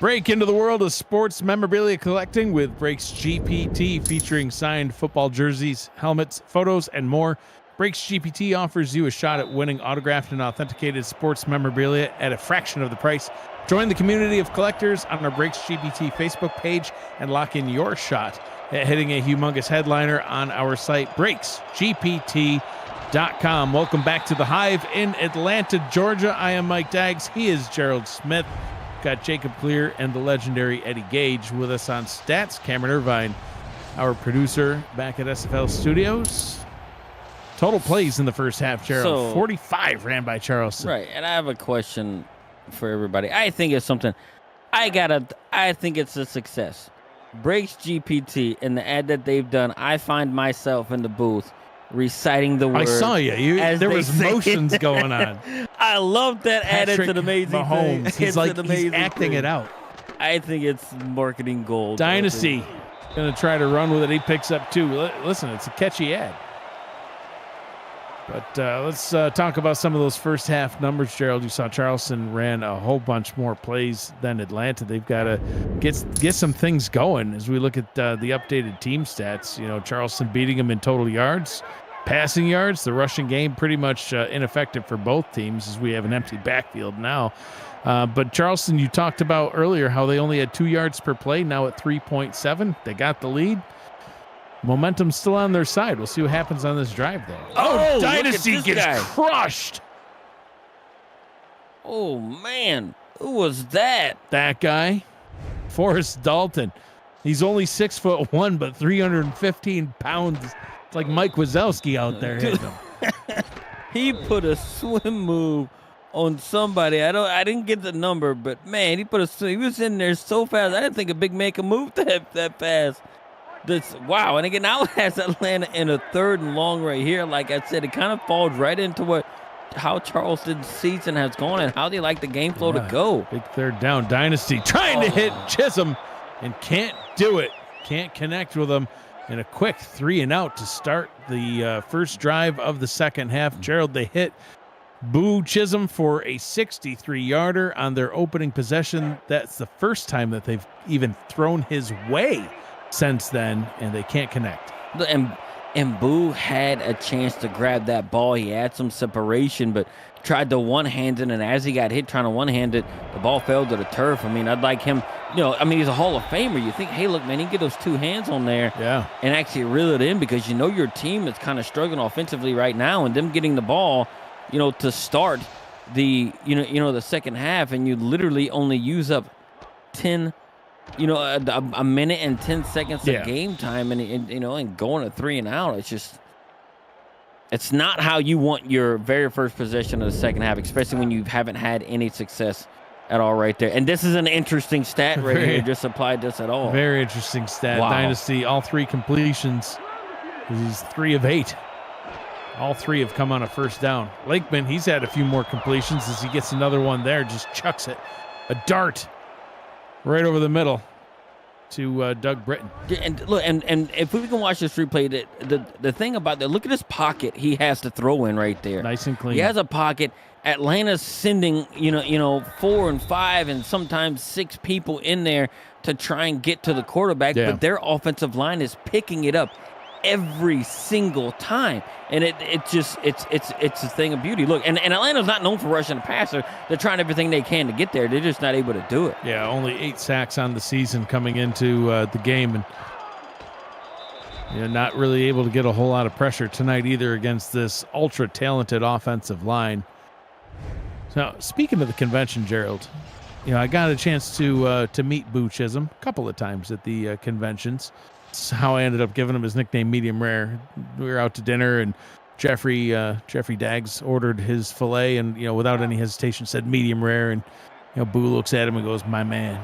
Break into the world of sports memorabilia collecting with Brakes GPT, featuring signed football jerseys, helmets, photos, and more. Brakes GPT offers you a shot at winning autographed and authenticated sports memorabilia at a fraction of the price. Join the community of collectors on our Brakes GPT Facebook page and lock in your shot at hitting a humongous headliner on our site, brakesgpt.com. Welcome back to the Hive in Atlanta, Georgia. I am Mike Daggs. He is Gerald Smith. Got Jacob Clear and the legendary Eddie Gage with us on stats. Cameron Irvine our producer back at SFL Studios. Total plays in the first half, Gerald. So- 45 ran by Charleston. Right, and I have a question for everybody. I think it's something. I think it's a success. Breaks GPT and the ad that they've done. I find myself in the booth reciting the I words. saw you. as There they was say motions it. going on. I love that ad. It's Patrick an amazing Mahomes. thing. He's like It's an he's amazing acting thing. it out. I think it's marketing gold. Dynasty going to try to run with it. He picks up 2. Listen, it's a catchy ad. But let's talk about some of those first half numbers, Gerald. You saw Charleston ran a whole bunch more plays than Atlanta. They've got to get some things going as we look at the updated team stats. You know, Charleston beating them in total yards, passing yards. The rushing game pretty much ineffective for both teams as we have an empty backfield now. But Charleston, you talked about earlier how they only had 2 yards per play, now at 3.7. They got the lead. Momentum's still on their side. We'll see what happens on this drive, though. Oh, look at Dynasty this gets guy. crushed. Oh man, who was that? That guy, Forrest Dalton. He's only 6'1", but 315 pounds. It's like Mike Wazowski out there hitting him. He put a swim move on somebody. I didn't get the number, but man, he was in there so fast. I didn't think a big man could move that fast. Wow. And again, now it has Atlanta in a 3rd and long right here. Like I said, it kind of falls right into how Charleston's season has gone and how they like the game flow to go. Big 3rd down. Dynasty trying to hit Chisholm and can't do it. Can't connect with him. And a quick 3 and out to start the first drive of the second half. Gerald, they hit Boo Chisholm for a 63-yarder on their opening possession. That's the first time that they've even thrown his way since then, and they can't connect. And Boo had a chance to grab that ball. He had some separation, but tried to one-hand it, and as he got hit trying to one-hand it, the ball fell to the turf. I mean, I'd like him, he's a Hall of Famer. You think, hey, look, man, he can get those 2 hands on there and actually reel it in because your team is kind of struggling offensively right now, and them getting the ball, to start the, the second half, and you literally only use up 10 a minute and 10 seconds of game time and going to 3 and out. It's not how you want your very first possession of the second half, especially when you haven't had any success at all right there. And this is an interesting stat right here. Just applied this at all. Very interesting stat. Wow. Dynasty, all 3 completions. He's 3 of 8. All 3 have come on a first down. Lakeman, he's had a few more completions as he gets another one there, just chucks it. A dart right over the middle to Doug Britton. And look, and if we can watch this replay, the thing about that, look at this pocket he has to throw in right there. Nice and clean. He has a pocket. Atlanta's sending 4 and 5 and sometimes 6 people in there to try and get to the quarterback, but their offensive line is picking it up every single time, and it's a thing of beauty. Look, and Atlanta's not known for rushing the passer. They're trying everything they can to get there. They're just not able to do it. Yeah, only 8 sacks on the season coming into the game, and not really able to get a whole lot of pressure tonight either against this ultra talented offensive line. So speaking of the convention, Gerald, I got a chance to meet Boo Chisholm a couple of times at the conventions. That's how I ended up giving him his nickname, Medium Rare. We were out to dinner, and Jeffrey Daggs ordered his filet, and without any hesitation said Medium Rare, and Boo looks at him and goes, "My man."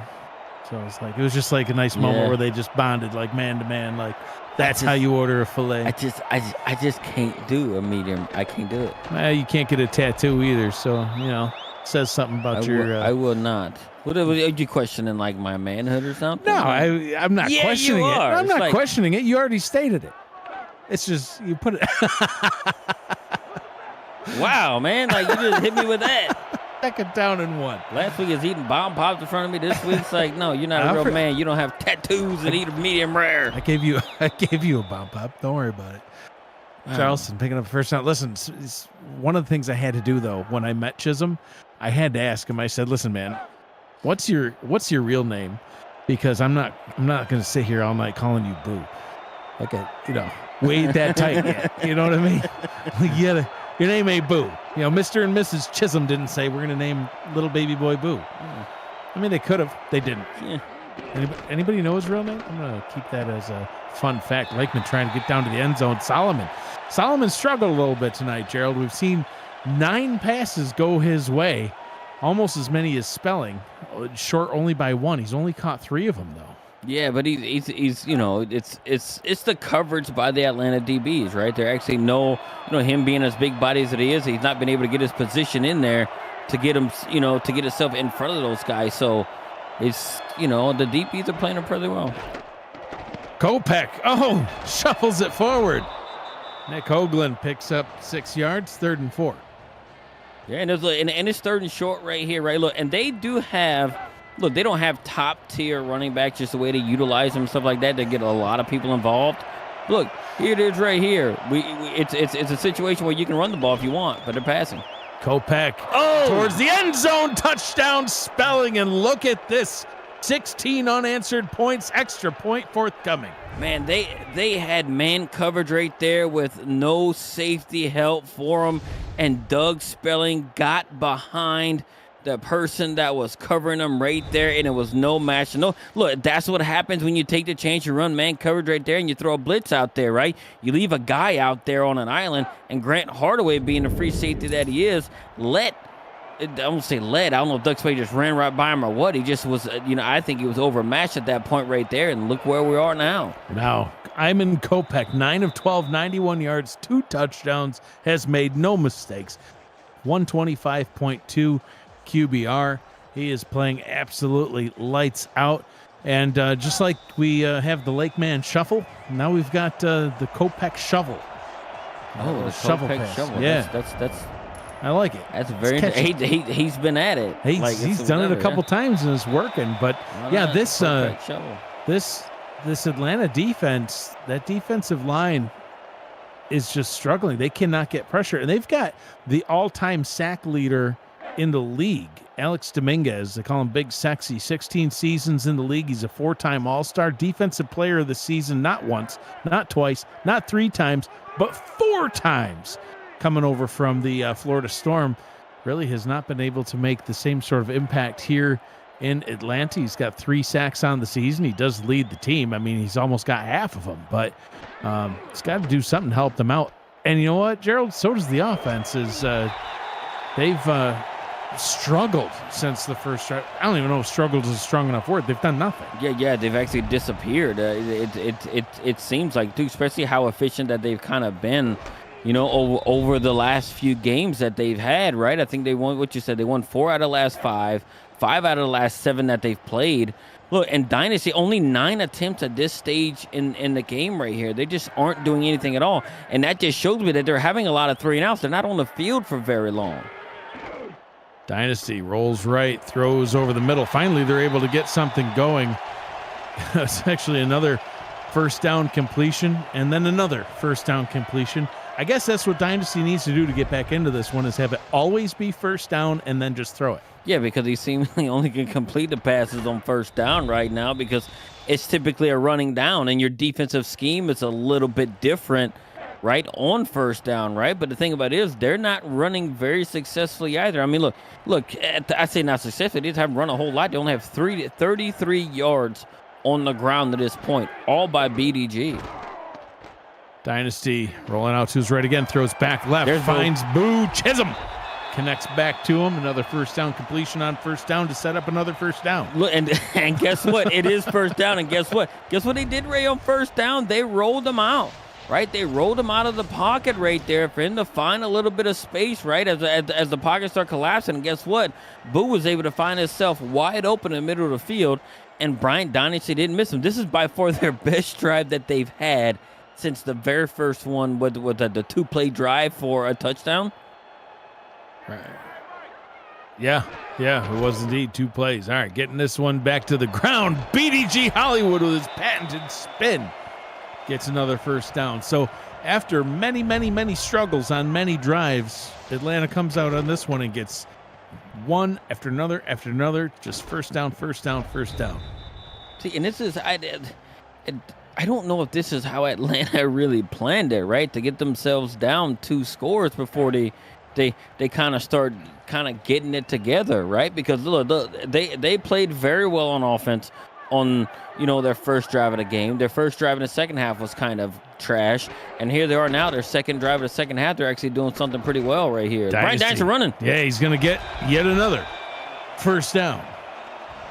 So it was just like a nice moment where they just bonded, like man to man, like that's how you order a filet. I just can't do a medium. I can't do it. You can't get a tattoo either, so it says something about I will not. What are you questioning, like my manhood or something? No, I'm not questioning you it. are. I'm It's not questioning it. You already stated it. It's just you put it. Wow, man! Like you just hit me with that. Second down and 1. Last week is eating bomb pops in front of me. This week's like, no, you're not a real man. You don't have tattoos and eat a medium rare. I gave you a bomb pop. Don't worry about it. Charleston picking up first down. Listen, it's one of the things I had to do though when I met Chisholm, I had to ask him. I said, "Listen, man, what's your real name? Because I'm not going to sit here all night calling you Boo. Like we ain't that tight yet. You know what I mean? Like your name ain't Boo. Mr. and Mrs. Chisholm didn't say we're going to name little baby boy Boo. I mean, they could have. They didn't. Yeah. Anybody know his real name? I'm going to keep that as a fun fact. Lakeman trying to get down to the end zone. Solomon struggled a little bit tonight, Gerald. We've seen 9 passes go his way, almost as many as Spelling, short only by 1. He's only caught 3 of them, though. Yeah, but he's it's the coverage by the Atlanta DBs, right? They're actually him being as big body as it is, he's not been able to get his position in there to get him, to get himself in front of those guys. So it's, the DBs are playing him pretty well. Kopech, shuffles it forward. Nick Hoagland picks up 6 yards, 3rd and 4. Yeah, and it's 3rd and short right here, right? Look, and they do have. Look, they don't have top-tier running backs, just the way to utilize them and stuff like that. They get a lot of people involved. Look, here it is right here. It's a situation where you can run the ball if you want, but they're passing. Kopech towards the end zone, touchdown Spelling, and look at this. 16 unanswered points, extra point forthcoming. Man, they had man coverage right there with no safety help for them, and Doug Spelling got behind the person that was covering them right there, and it was no match. No, look, that's what happens when you take the chance. You run man coverage right there, and you throw a blitz out there, right? You leave a guy out there on an island, and Grant Hardaway, being the free safety that he is, I don't know if Doug Spelling just ran right by him or what. He just was, I think he was overmatched at that point right there, and look where we are now. Now, Iman Kopech, 9 of 12, 91 yards, 2 touchdowns, has made no mistakes. 125.2 QBR. He is playing absolutely lights out. And just like we have the Lakeman shuffle, now we've got the Kopech shovel. The shovel Kopech pass. shovel. Yeah. That's I like it. That's very he's been at it. He's done it a couple times and it's working. But this Atlanta defense, that defensive line is just struggling. They cannot get pressure. And they've got the all-time sack leader in the league, Alex Dominguez. They call him Big Sexy. 16 seasons in the league. He's a 4-time All-Star, Defensive Player of the Season, not once, not twice, not 3 times, but 4 times. Coming over from the Florida Storm, really has not been able to make the same sort of impact here in Atlanta. He's got 3 sacks on the season. He does lead the team. I mean, he's almost got half of them, but he's got to do something to help them out. And you know what, Gerald? So does the offense. They've struggled since the first drive. I don't even know if struggled is a strong enough word. They've done nothing. Yeah, they've actually disappeared. It seems like, too, especially how efficient that they've kind of been, over the last few games that they've had, right? I think they won, what you said, they won 4 out of the last 5 out of the last 7 that they've played. Look, and Dynasty, only 9 attempts at this stage in the game right here. They just aren't doing anything at all. And that just shows me that they're having a lot of 3 and outs. They're not on the field for very long. Dynasty rolls right, throws over the middle. Finally, they're able to get something going. It's actually another first down completion and then another first down completion. I guess that's what Dynasty needs to do to get back into this one, is have it always be first down and then just throw it. Yeah, because he seemingly only can complete the passes on first down right now because it's typically a running down, and your defensive scheme is a little bit different, right, on first down, right? But the thing about it is they're not running very successfully either. I mean, look, I say not successfully. They just haven't run a whole lot. They only have 33 yards on the ground at this point, all by BDG. Dynasty rolling out to his right again, throws back left, finds Boo Chisholm. Connects back to him. Another first down completion on first down to set up another first down. Look, and guess what? It is first down, and guess what? Guess what they did, Ray, on first down? They rolled them out. Right, they rolled him out of the pocket right there for him to find a little bit of space, right, as the pocket started collapsing. And guess what? Boo was able to find himself wide open in the middle of the field, and Bryant Dynasty didn't miss him. This is by far their best drive that they've had since the very first one with the 2-play drive for a touchdown. Right. Yeah, it was indeed 2 plays. All right, getting this one back to the ground. BDG Hollywood with his patented spin gets another first down. So after many struggles on many drives, Atlanta comes out on this one and gets one after another, just first down. See, and this is, I don't know if this is how Atlanta really planned it, right? To get themselves down 2 scores before they kind of start kind of getting it together, right? Because look, they played very well on offense. on, their first drive of the game. Their first drive in the second half was kind of trash. And here they are now. Their second drive of the second half, they're actually doing something pretty well right here. Brian Dynasty running. Yeah, he's going to get yet another first down.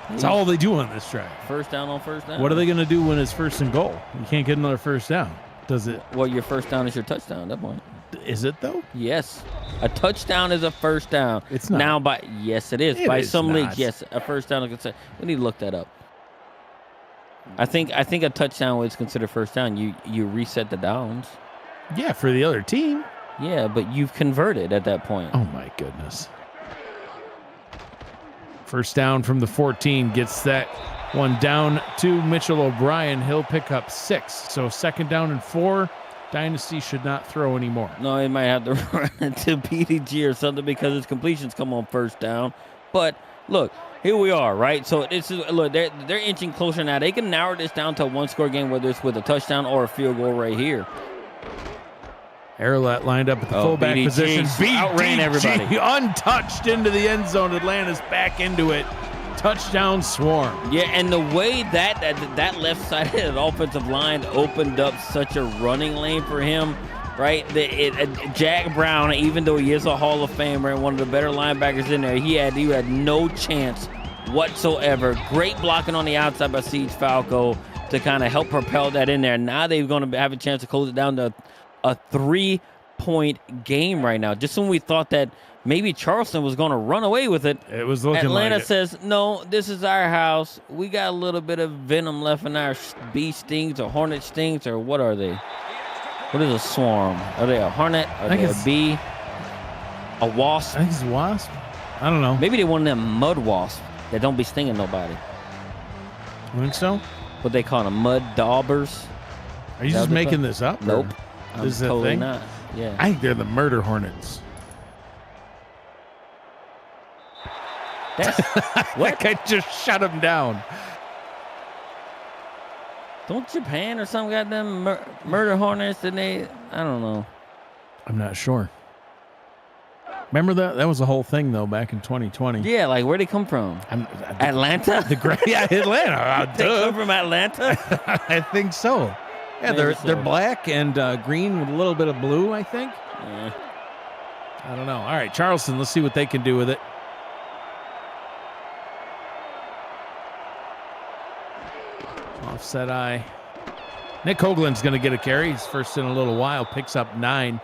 That's all they do on this drive. First down on first down. What are they going to do when it's first and goal? You can't get another first down. Does it? Well, your first down is your touchdown at that point. Is it, though? Yes. A touchdown is a first down. It's not. Now, yes, it is. It By is some not. leagues, yes, a first down is considered. We need to look that up. I think a touchdown is considered first down. You reset the downs. Yeah, for the other team. Yeah, but you've converted at that point. Oh, my goodness. First down from the 14 gets that one down to Mitchell O'Brien. He'll pick up 6. So 2nd down and 4. Dynasty should not throw anymore. No, he might have to run into PDG or something because his completions come on first down. But look, here we are, right? So they're inching closer now. They can narrow this down to a 1-score game, whether it's with a touchdown or a field goal right here. Arrowlet lined up at the fullback BDG position. outran everybody. Untouched into the end zone. Atlanta's back into it. Touchdown Swarm. Yeah, and the way that left side of the offensive line opened up such a running lane for him, right? Jack Brown, even though he is a Hall of Famer and one of the better linebackers in there, he had no chance whatsoever. Great blocking on the outside by Siege Falco to kind of help propel that in there. Now they're going to have a chance to close it down to a 3-point game right now. Just when we thought that maybe Charleston was going to run away with it, it was looking Atlanta like it. says, no, this is our house. We got a little bit of venom left in our bee stings or hornet stings, or what are they? What is a swarm? Are they a hornet? Are they a bee? A wasp? I think it's a wasp. I don't know. Maybe they one of them mud wasps that don't be stinging nobody. You think so? What they call them, mud daubers? Are you just making this up? Nope. This is a totally thing? not. Yeah. I think they're the murder hornets. That's what? That guy just shut him down. Don't Japan or something got them murder hornets? And I don't know. I'm not sure. Remember that? That was the whole thing, though, back in 2020. Yeah, like where'd they come from? Atlanta? Yeah, Atlanta. They come from Atlanta? I think so. Yeah, they're black and green with a little bit of blue, I think. Yeah. I don't know. All right, Charleston, let's see what they can do with it. Offset eye. Nick Hoagland's going to get a carry. He's first in a little while. Picks up 9.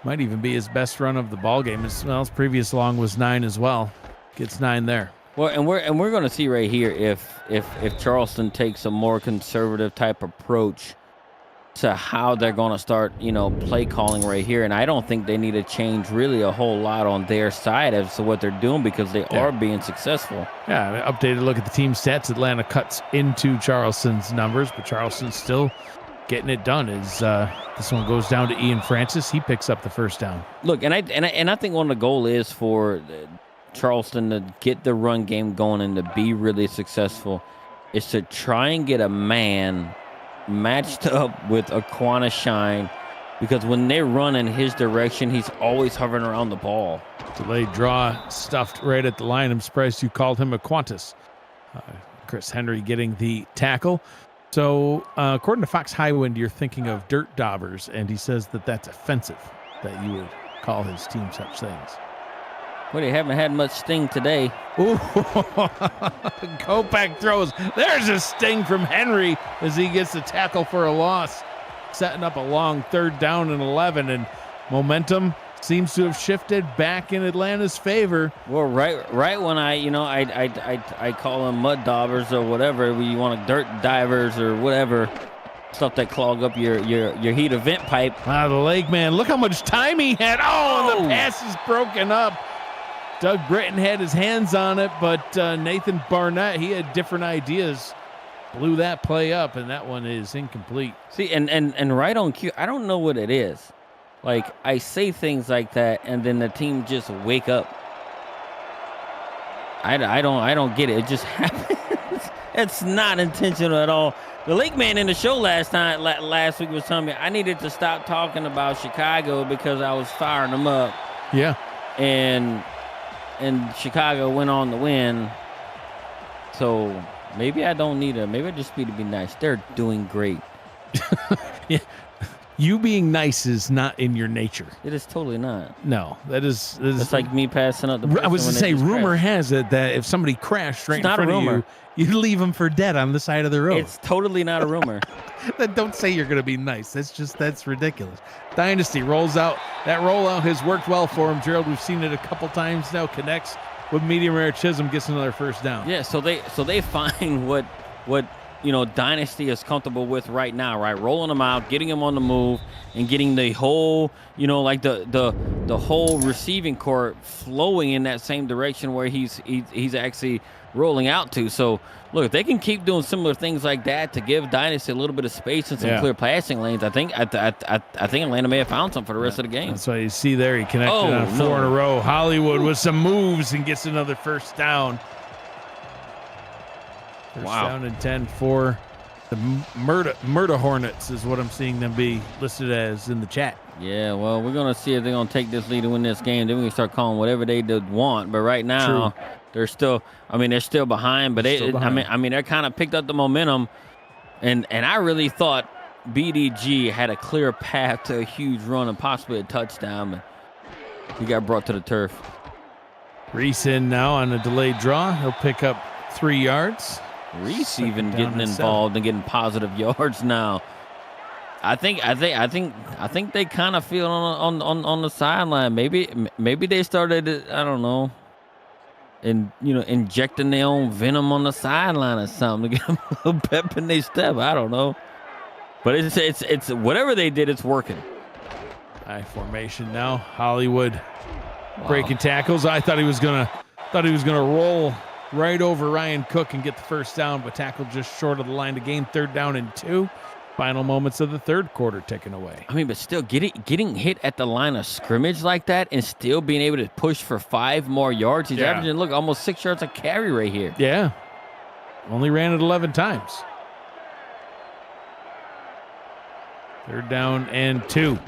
Might even be his best run of the ball game. His previous long was 9 as well. Gets 9 there. Well, and we're going to see right here if Charleston takes a more conservative type approach to how they're going to start, play calling right here. And I don't think they need to change really a whole lot on their side as to what they're doing because they are being successful. Yeah, updated look at the team stats. Atlanta cuts into Charleston's numbers, but Charleston's still getting it done. This one goes down to Ian Francis. He picks up the first down. Look, and I think one of the goal is for Charleston to get the run game going and to be really successful is to try and get a man matched up with Aquana Shine, because when they run in his direction, he's always hovering around the ball. Delayed draw stuffed right at the line. I'm surprised you called him a Qantas. Chris Henry getting the tackle. So according to Fox Highwind, you're thinking of dirt daubers, and he says that that's offensive, that you would call his team such things. Well, they haven't had much sting today. Ooh, Kopak throws. There's a sting from Henry as he gets the tackle for a loss, setting up a long 3rd down and 11, and momentum seems to have shifted back in Atlanta's favor. Well, right when I call them mud daubers or whatever, you want dirt divers or whatever, stuff that clog up your heat event pipe. The leg man, look how much time he had. And the pass is broken up. Doug Britton had his hands on it, but Nathan Barnett, he had different ideas. Blew that play up, and that one is incomplete. See, and right on cue, I don't know what it is. Like, I say things like that, and then the team just wake up. I don't get it. It just happens. It's not intentional at all. The lake man in the show last week was telling me I needed to stop talking about Chicago because I was firing them up. Yeah. And Chicago went on to win. So Maybe I don't need maybe I just need to be nice. They're doing great. Yeah. You being nice is not in your nature. It is totally not. No, that is. It's like me passing up the person I was to when they say, just rumor crash. has it that if somebody crashed right It's in not a front of rumor. you, you'd leave them for dead on the side of the road. It's totally not a rumor. Then don't say you're going to be nice. That's ridiculous. Dynasty rolls out. That rollout has worked well for him, Gerald. We've seen it a couple times now. Connects with medium rare Chisholm, gets another first down. Yeah, so they find what Dynasty is comfortable with right now, right? Rolling them out, getting them on the move, and getting the whole, like the whole receiving court flowing in that same direction where he's actually rolling out to. So look, if they can keep doing similar things like that to give Dynasty a little bit of space and some clear passing lanes, I think Atlanta may have found something for the rest of the game. That's why you see there he connected on 4 in a row. Hollywood with some moves and gets another first down. First down and 10 for the Murder Hornets is what I'm seeing them be listed as in the chat. Yeah, well, we're going to see if they're going to take this lead and win this game. Then we can start calling whatever they want. But right now, they're still behind. But they're kind of picked up the momentum. And I really thought BDG had a clear path to a huge run and possibly a touchdown. But he got brought to the turf. Reese in now on a delayed draw. He'll pick up 3 yards. Reese even getting involved and getting positive yards now. I think they kind of feel on the sideline. Maybe they started, I don't know, injecting their own venom on the sideline or something to get them a little pep in their step. I don't know, but it's whatever they did, it's working. High formation now. Hollywood breaking tackles. I thought he was gonna roll right over Ryan Cook and get the first down, but tackled just short of the line to gain 3rd down and 2. Final moments of the 3rd quarter taken away. I mean, but still getting hit at the line of scrimmage like that and still being able to push for 5 more yards. He's averaging, look, almost 6 yards a carry right here. Yeah. Only ran it 11 times. 3rd down and 2.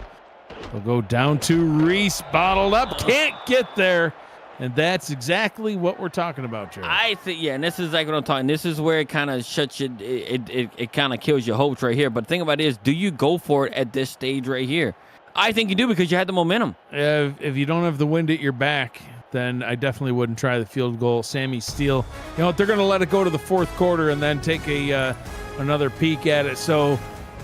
We'll go down to Reese, bottled up, can't get there. And that's exactly what we're talking about, Jerry. I think, and this is like what I'm talking. This is where it kind of shuts you. It kind of kills your hopes right here. But the thing about it is, do you go for it at this stage right here? I think you do because you had the momentum. If you don't have the wind at your back, then I definitely wouldn't try the field goal. Sammy Steele, if they're going to let it go to the 4th quarter and then take another peek at it. So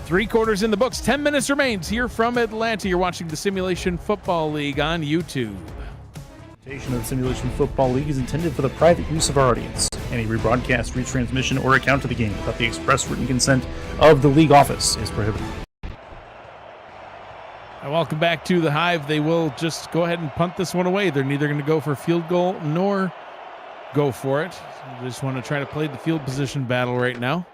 3 quarters in the books. 10 minutes remains here from Atlanta. You're watching the Simulation Football League on YouTube. Presentation of the Simulation Football League is intended for the private use of our audience. Any rebroadcast, retransmission, or account of the game without the express written consent of the league office is prohibited. And welcome back to the Hive. They will just go ahead and punt this one away. They're neither going to go for a field goal nor go for it. They just want to try to play the field position battle right now.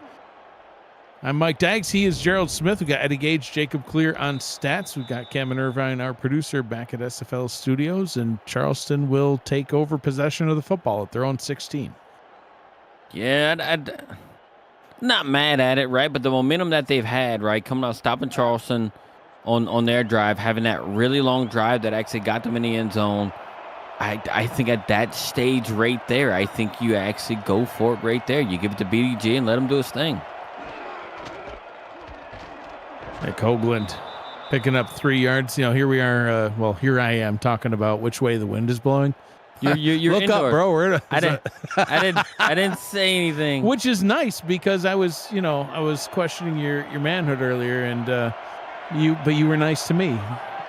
I'm Mike Daggs. He is Gerald Smith. We've got Eddie Gage, Jacob Clear on stats. We've got Cameron Irvine, our producer, back at SFL Studios. And Charleston will take over possession of the football at their own 16. Yeah, I'm not mad at it, right? But the momentum that they've had, right, coming out, stopping Charleston on their drive, having that really long drive that actually got them in the end zone. I think at that stage right there, I think you actually go for it right there. You give it to BDG and let him do his thing. Nick Hoagland picking up 3 yards. Here we are. Here I am talking about which way the wind is blowing. You're look indoors. up, bro. I didn't say anything. Which is nice because I was questioning your manhood earlier, and you were nice to me,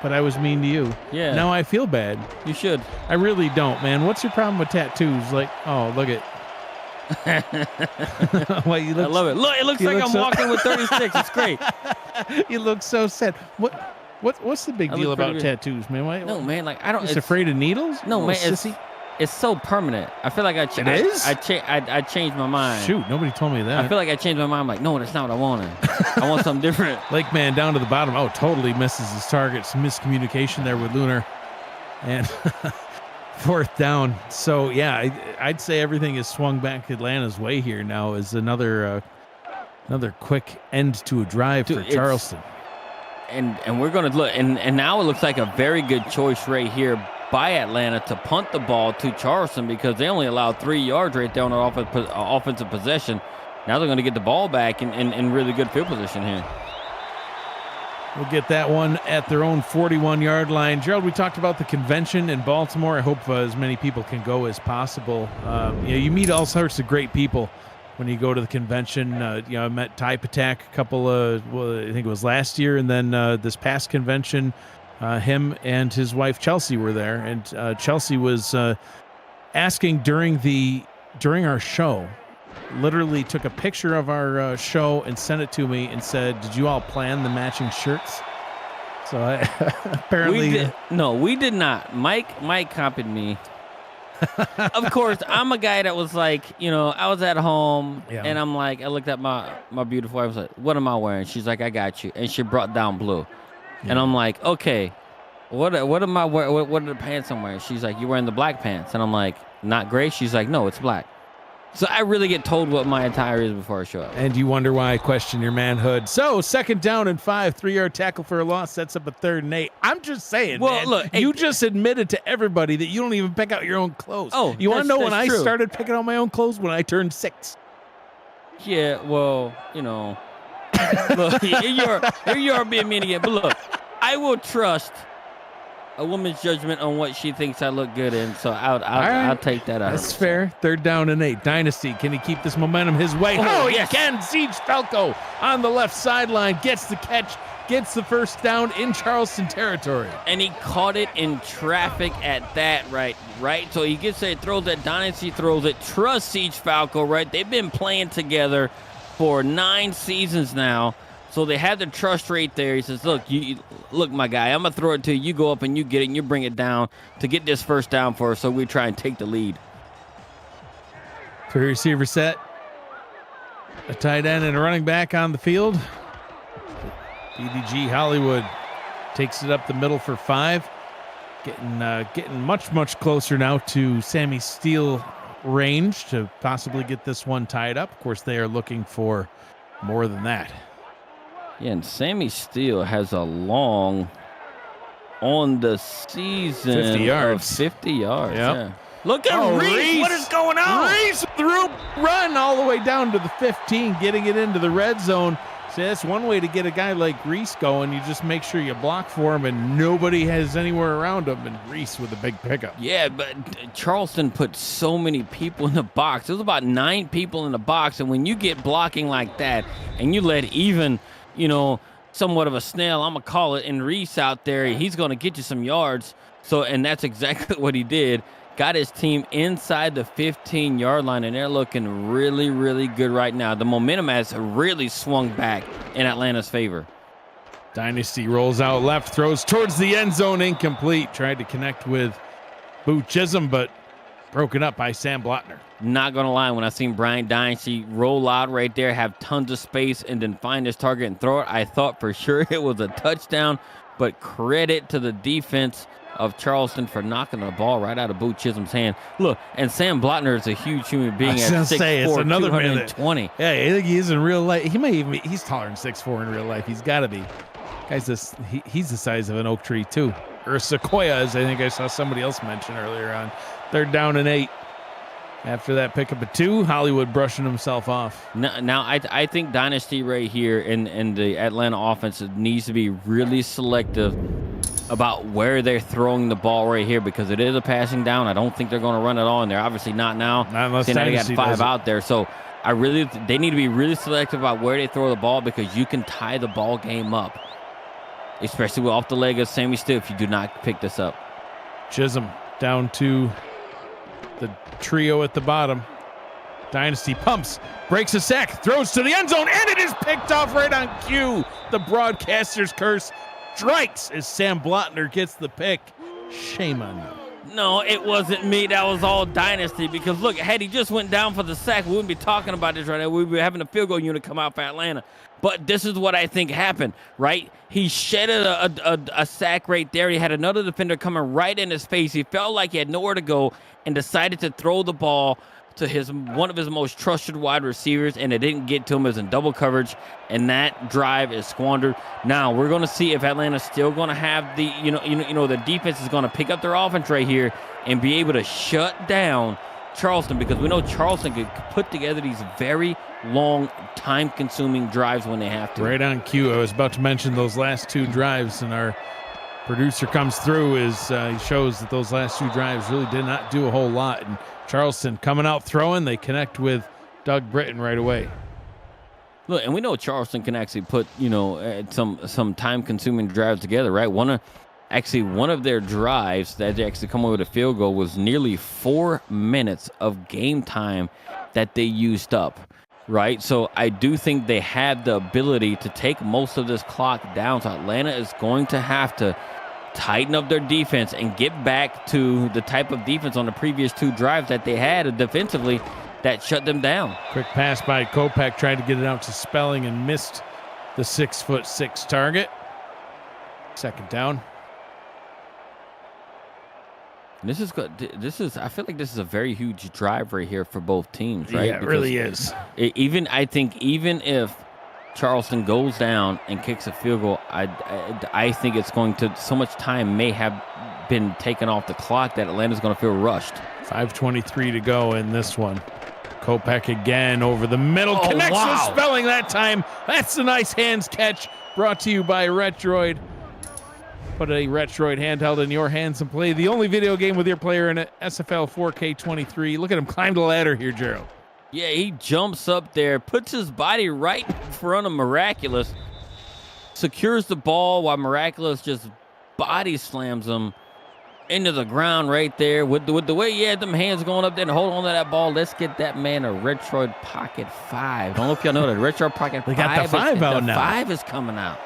but I was mean to you. Yeah. Now I feel bad. You should. I really don't, man. What's your problem with tattoos? Like, oh, look at. I love it. Look, it looks like I'm walking with 36. It's great. You look so sad. What's the big deal about tattoos, man? Why, no, man. Like I don't. Just afraid of needles? No, man. It's so permanent. I feel like I changed my mind. Shoot, nobody told me that. I feel like I changed my mind. I'm like, no, that's not what I wanted. I want something different. Lake Man down to the bottom. Oh, totally misses his target. Some miscommunication there with Lunar. And 4th down. So, yeah, I'd say everything is swung back Atlanta's way here now as another quick end to a drive for Charleston. And we're going to look. And now it looks like a very good choice right here by Atlanta to punt the ball to Charleston because they only allowed 3 yards right there on an offensive possession. Now they're going to get the ball back in really good field position here. We'll get that one at their own 41-yard line. Gerald, we talked about the convention in Baltimore. I hope as many people can go as possible. You meet all sorts of great people when you go to the convention. I met Ty Patak a couple of, I think it was last year, and then this past convention, him and his wife Chelsea were there, and Chelsea was asking during our show, literally took a picture of our show and sent it to me and said, "Did you all plan the matching shirts?" So apparently, we did not. Mike copied me. Of course, I'm a guy that was like, I was at home and I'm like, I looked at my beautiful wife. I was like, "What am I wearing?" She's like, "I got you," and she brought down blue, and I'm like, "Okay, what am I wearing? What are the pants I'm wearing?" She's like, "You're wearing the black pants," and I'm like, "Not gray." She's like, "No, it's black." So I really get told what my attire is before I show up. And you wonder why I question your manhood. So 2nd down and 5, 3-yard tackle for a loss sets up a 3rd and 8. I'm just saying, man. Look, you just admitted to everybody that you don't even pick out your own clothes. Oh, you want to know when I true. started picking out my own clothes? When I turned 6. Yeah, well, look, here you are being mean again. But look, I will trust a woman's judgment on what she thinks I look good in, so I'll take that out. That's fair. 3rd down and 8. Dynasty, can he keep this momentum his way? Oh, yes. He can. Siege Falco on the left sideline gets the catch, gets the 1st down in Charleston territory. And he caught it in traffic at that, right? So he gets there, throws it, Dynasty throws it. Trust Siege Falco, right? They've been playing together for 9 seasons now. So they had the trust right there. He says, look, my guy, I'm going to throw it to you. You go up and you get it and you bring it down to get this 1st down for us so we try and take the lead. 3 receiver set. A tight end and a running back on the field. BDG Hollywood takes it up the middle for 5. Getting much closer now to Sammy Steele range to possibly get this one tied up. Of course, they are looking for more than that. Yeah, and Sammy Steele has a long on the season 50 yards. Of 50 yards. Yep. Yeah. Look at Reese. What is going on? Reese threw run all the way down to the 15, getting it into the red zone. See, that's one way to get a guy like Reese going. You just make sure you block for him and nobody has anywhere around him, and Reese with a big pickup. Yeah, but Charleston put so many people in the box. There was about 9 people in the box, and when you get blocking like that and you let even – somewhat of a snail, I'm going to call it, and Reese out there, he's going to get you some yards. So, and that's exactly what he did. Got his team inside the 15-yard line, and they're looking really, really good right now. The momentum has really swung back in Atlanta's favor. Dynasty rolls out left, throws towards the end zone, incomplete. Tried to connect with Boo Chisholm, but broken up by Sam Blotner. Not going to lie, when I seen Brian Dynasty roll out right there, have tons of space, and then find his target and throw it, I thought for sure it was a touchdown, but credit to the defense of Charleston for knocking the ball right out of Boo Chisholm's hand. Look, and Sam Blotner is a huge human being at 6'4", 220. Yeah, I think he is in real life. He's taller than 6'4" in real life. He's got to be. He's the size of an oak tree, too. Or a sequoia, as I think I saw somebody else mention earlier on. 3rd down and 8. After that pickup of 2, Hollywood brushing himself off. Now I think Dynasty right here in the Atlanta offense needs to be really selective about where they're throwing the ball right here, because it is a passing down. I don't think they're going to run it all, and they're obviously not now. Not unless they got Dynasty 5 does it. out there. So they need to be really selective about where they throw the ball, because you can tie the ball game up, especially with off the leg of Sammy Steele if you do not pick this up. Chisholm down to the trio at the bottom. Dynasty pumps, breaks a sack, throws to the end zone, and it is picked off right on cue. The broadcaster's curse strikes as Sam Blotner gets the pick. Shame on you. No, it wasn't me. That was all Dynasty, because look, had he just went down for the sack, we wouldn't be talking about this right now. We'd be having a field goal unit come out for Atlanta. But this is what I think happened, right? He shedded a sack right there. He had another defender coming right in his face. He felt like he had nowhere to go and decided to throw the ball to one of his most trusted wide receivers, and it didn't get to him. As in double coverage, and that drive is squandered. Now we're going to see if Atlanta's still going to have the the defense is going to pick up their offense right here and be able to shut down Charleston, because we know Charleston could put together these very long, time-consuming drives when they have to. Right on cue. I was about to mention those last two drives, and our producer comes through he shows that those last two drives really did not do a whole lot. And Charleston coming out throwing, they connect with Doug Britton right away. Look, and we know Charleston can actually put some time-consuming drives together, right? One of their drives that they actually come away with a field goal was nearly 4 minutes of game time that they used up, right? So I do think they have the ability to take most of this clock down. So Atlanta is going to have to tighten up their defense and get back to the type of defense on the previous two drives that they had defensively that shut them down. Quick pass by Kopak, tried to get it out to Spelling and missed the 6'6" target. Second down. And this is good. I feel like this is a very huge drive right here for both teams, right? Yeah, it really is. I think even if Charleston goes down and kicks a field goal, I think it's going to, so much time may have been taken off the clock that Atlanta's going to feel rushed. 5:23 to go in this one. Kopak again over the middle, connects with Spelling that time. That's a nice hands catch, brought to you by Retroid. Put a Retroid handheld in your hands and play the only video game with your player in it, SFL 4K23. Look at him climb the ladder here, Gerald. Yeah, he jumps up there, puts his body right in front of Miraculous, secures the ball while Miraculous just body slams him into the ground right there. With the way he had them hands going up there and hold on to that ball, let's get that man a Retroid Pocket 5. I don't know if y'all know that. Retroid Pocket 5. They got the 5 out now. The 5 is coming out.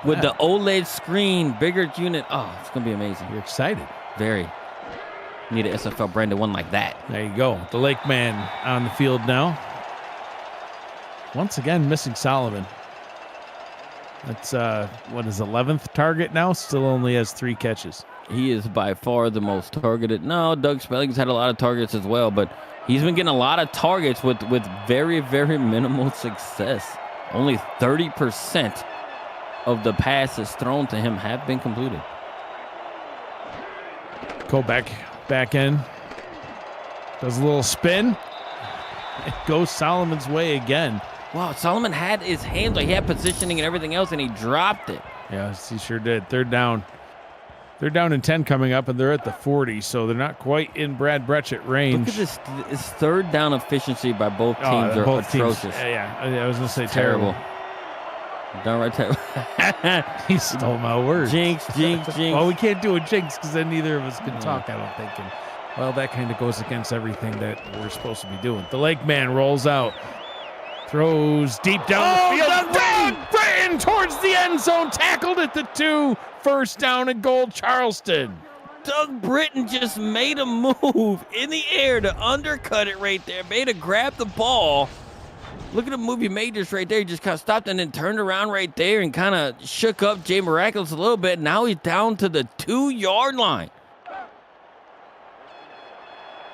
With the OLED screen, bigger unit. Oh, it's going to be amazing. You're excited. Very. Need an SFL branded one like that. There you go. The Lake Man on the field now. Once again, missing Solomon. That's, 11th target now? Still only has 3 catches. He is by far the most targeted. No, Doug Spelling's had a lot of targets as well, but he's been getting a lot of targets with very, very minimal success. Only 30% of the passes thrown to him have been completed. Kopak back in. Does a little spin. It goes Solomon's way again. Wow, Solomon had his hands, like he had positioning and everything else, and he dropped it. Yes, he sure did. Third down. They're down in 10 coming up, and they're at the 40, so they're not quite in Brad Bretchett range. Look at this third down efficiency by both teams are atrocious. Yeah, I was going to say terrible. Downright terrible. He stole my words. Jinx. Well, we can't do a jinx because then neither of us can talk, I don't think. And, well, that kind of goes against everything that we're supposed to be doing. The Lake Man rolls out. Throws deep down the field. Britton towards the end zone. Tackled at the 2. First down and goal, Charleston. Doug Britton just made a move in the air to undercut it right there. Made a grab the ball. Look at the move he made just right there. He just kind of stopped and then turned around right there and kind of shook up Jay Miraculous a little bit. Now he's down to the 2-yard line.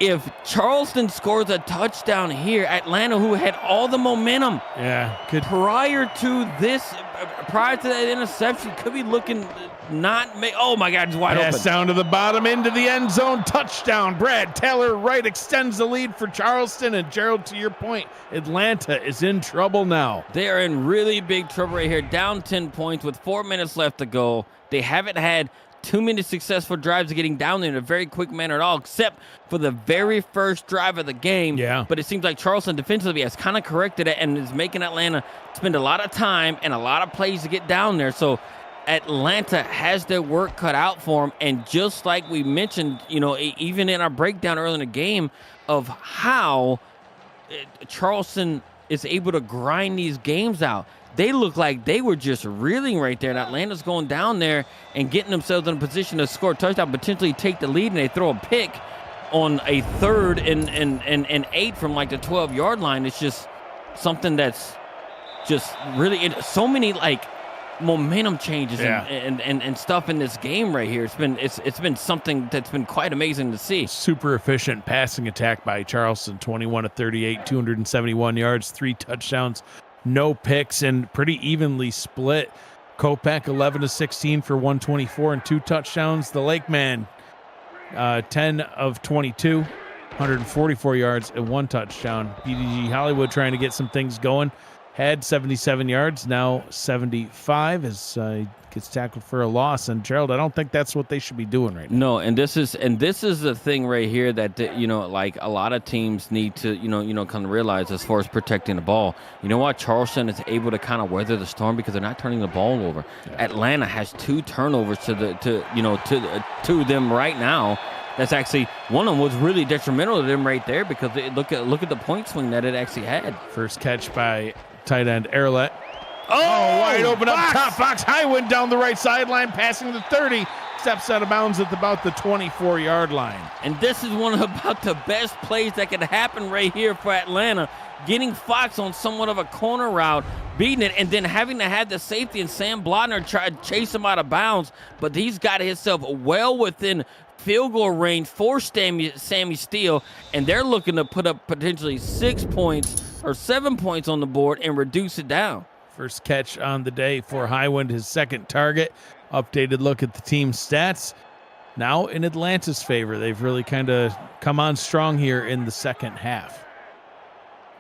If Charleston scores a touchdown here, Atlanta, who had all the momentum prior to that interception, could be looking oh my God, it's wide open. Pass down to the bottom into the end zone, touchdown. Brad Taylor Wright extends the lead for Charleston, and Gerald, to your point, Atlanta is in trouble now. They are in really big trouble right here, down 10 points with 4 minutes left to go. They haven't had too many successful drives of getting down there in a very quick manner at all, except for the very first drive of the game. Yeah. But it seems like Charleston defensively has kind of corrected it and is making Atlanta spend a lot of time and a lot of plays to get down there. So Atlanta has their work cut out for them. And just like we mentioned, even in our breakdown early in the game of how Charleston is able to grind these games out, they look like they were just reeling right there. And Atlanta's going down there and getting themselves in a position to score a touchdown, potentially take the lead, and they throw a pick on a 3rd and 8 from like the 12-yard line. It's just something that's just really so many momentum changes Yeah. and stuff in this game right here. It's been something that's been quite amazing to see. Super efficient passing attack by Charleston, 21 of 38, 271 yards, 3 touchdowns, no picks, and pretty evenly split. Kopeck, 11 of 16 for 124 and 2 touchdowns. The Lake Man, 10 of 22, 144 yards and 1 touchdown. PDG Hollywood trying to get some things going. Had 77 yards, now 75 as he gets tackled for a loss. And Gerald, I don't think that's what they should be doing right now. No, and this is the thing right here that like a lot of teams need to kind of realize as far as protecting the ball. You know what? Charleston is able to kind of weather the storm because they're not turning the ball over. Yeah. Atlanta has 2 turnovers to them right now. That's actually one of them was really detrimental to them right there because look at the point swing that it actually had. First catch by tight end Erlet. Oh, wide open up top. Fox Highwind down the right sideline, passing the 30. Steps out of bounds at about the 24-yard line. And this is one of about the best plays that could happen right here for Atlanta. Getting Fox on somewhat of a corner route, beating it, and then having to have the safety and Sam Blotner try to chase him out of bounds. But he's got himself well within field goal range for Sammy Steele, and they're looking to put up potentially 6 points or 7 points on the board and reduce it down. First catch on the day for Highwind, his second target. Updated look at the team's stats. Now in Atlanta's favor. They've really kind of come on strong here in the second half.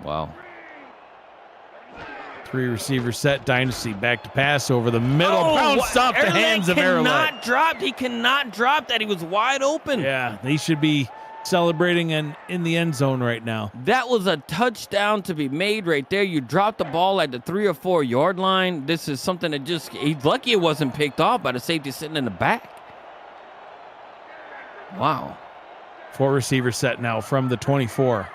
Wow. 3 receiver set. Dynasty back to pass over the middle. Bounced off the hands of Erlet. He cannot drop that. He was wide open. Yeah, they should be celebrating in the end zone right now. That was a touchdown to be made right there. You dropped the ball at the 3 or 4 yard line. This is something that he's lucky it wasn't picked off by the safety sitting in the back. Wow. 4 receiver set now from the 24.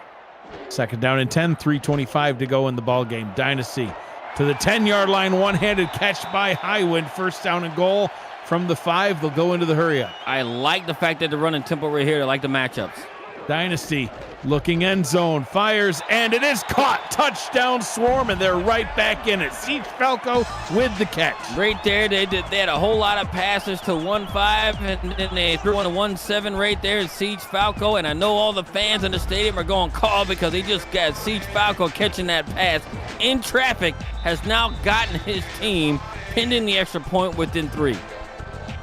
Second down and 10, 3:25 to go in the ball game. Dynasty to the 10-yard line, one-handed catch by Highwind. First down and goal from the 5. They'll go into the hurry up. I like the fact that they're running tempo right here. I like the matchups. Dynasty looking end zone, fires, and it is caught. Touchdown Swarm, and they're right back in it. Siege Falco with the catch. Right there, they had a whole lot of passes to 1-5, and then they threw on a 1-7 right there in Siege Falco, and I know all the fans in the stadium are going call because he just got Siege Falco catching that pass in traffic, has now gotten his team pending the extra point within 3.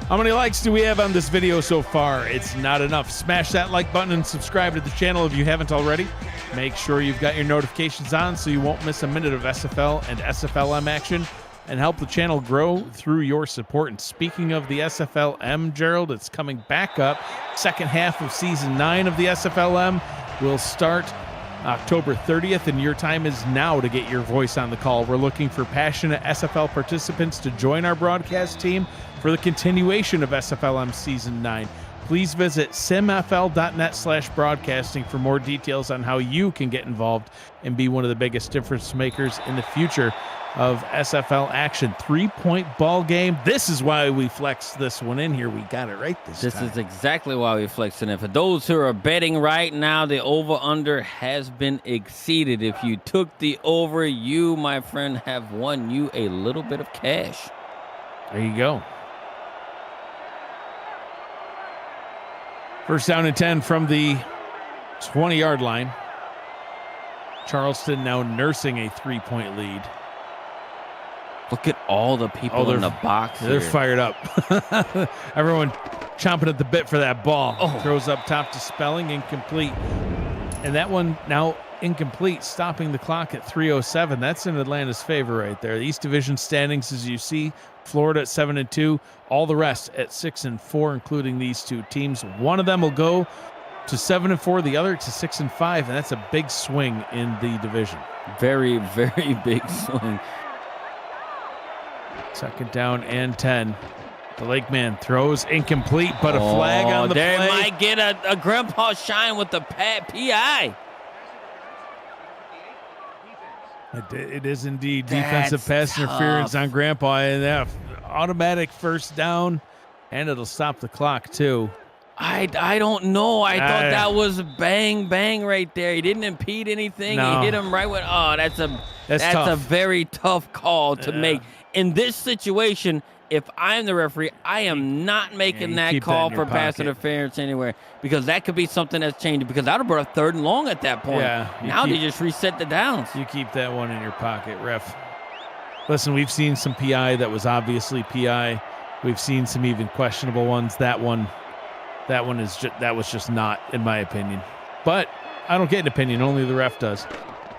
How many likes do we have on this video so far? It's not enough. Smash that like button and subscribe to the channel if you haven't already. Make sure you've got your notifications on so you won't miss a minute of SFL and SFLM action, and help the channel grow through your support. And speaking of the SFLM, Gerald, it's coming back up. Second half of season 9 of the SFLM will start October 30th, and your time is now to get your voice on the call. We're looking for passionate SFL participants to join our broadcast team for the continuation of SFLM Season 9. Please visit simfl.net/broadcasting for more details on how you can get involved and be one of the biggest difference makers in the future of SFL action. 3-point ball game. This is why we flexed this one in here. We got it right this time. This is exactly why we flexed it in. For those who are betting right now, the over-under has been exceeded. If you took the over, you, my friend, have won you a little bit of cash. There you go. First down and 10 from the 20-yard line. Charleston now nursing a 3-point lead. Look at all the people in the box. They're here. fired up. Everyone chomping at the bit for that ball. Oh. Throws up top to Spelling, incomplete. And that one now incomplete, stopping the clock at 3:07. That's in Atlanta's favor right there. The East Division standings, as you see, Florida at 7-2, all the rest at 6-4, including these 2 teams. One of them will go to 7-4, the other to 6-5, and that's a big swing in the division. Very, very big swing. Second down and 10. The Lake Man throws incomplete, but a flag on the play. They might get a Grandpa Shine with the PI. It is indeed defensive pass interference on Grandpa, and that automatic first down, and it'll stop the clock too. I don't know. I thought that was bang bang right there. He didn't impede anything. No. He hit him right with. Oh, that's tough. a very tough call to make. In this situation, if I'm the referee, I am not making that keep that call in your for pass pocket. interference anywhere, because that could be something that's changed, because I would have brought a 3rd and long at that point. Yeah, Now they just reset the downs. You keep that one in your pocket, ref. Listen, we've seen some PI that was obviously PI. We've seen some even questionable ones. That one was just not, in my opinion. But I don't get an opinion. Only the ref does.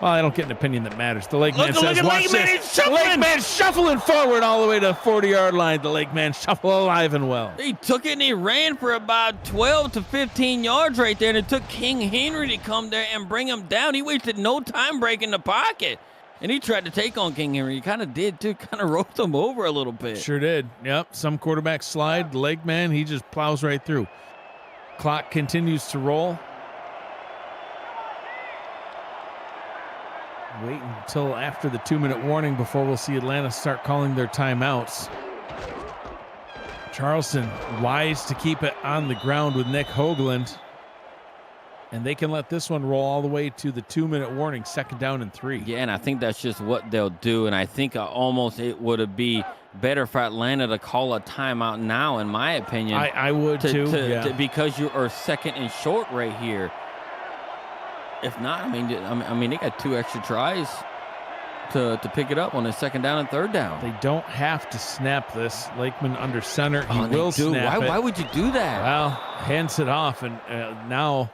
Well, I don't get an opinion that matters. The Lake Man says, at watch Lake Man, this. he's shuffling. Lake Man shuffling forward all the way to the 40-yard line. The Lake Man shuffle alive and well. He took it and he ran for about 12 to 15 yards right there, and it took King Henry to come there and bring him down. He wasted no time breaking the pocket, and he tried to take on King Henry. He kind of did, too. Kind of rolled him over a little bit. Sure did. Yep. Some quarterbacks slide. The Lake Man, he just plows right through. Clock continues to roll. Wait until after the 2-minute warning before we'll see Atlanta start calling their timeouts. Charleston wise to keep it on the ground with Nick Hoagland. And they can let this one roll all the way to the 2-minute warning, 2nd down and 3. Yeah, and I think that's just what they'll do. And I think almost it would be better for Atlanta to call a timeout now, in my opinion. I would too. Because you are 2nd and short right here. If not, I mean, they got 2 extra tries to pick it up on the 2nd down and 3rd down. They don't have to snap this. Lakeman under center. He will snap it. Why would you do that? Well, hands it off, and now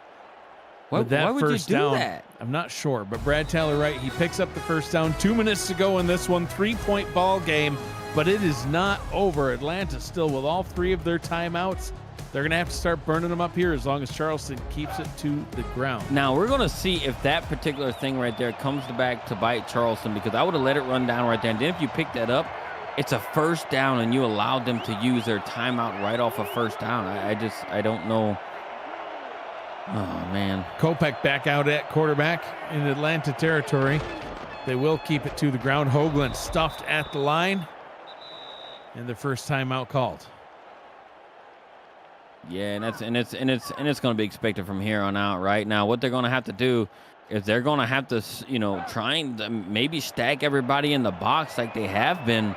with that why would first you do down, that? I'm not sure. But Brad Taylor, right, he picks up the first down. 2 minutes to go in this one. 3-point ball game, but it is not over. Atlanta still with all 3 of their timeouts. They're going to have to start burning them up here as long as Charleston keeps it to the ground. Now, we're going to see if that particular thing right there comes back to bite Charleston, because I would have let it run down right there. And then if you pick that up, it's a 1st down, and you allowed them to use their timeout right off of 1st down. I don't know. Oh, man. Kopech back out at quarterback in Atlanta territory. They will keep it to the ground. Hoagland stuffed at the line. And the first timeout called. Yeah, and it's going to be expected from here on out. Right now, what they're going to have to do is they're going to have to, try and maybe stack everybody in the box like they have been,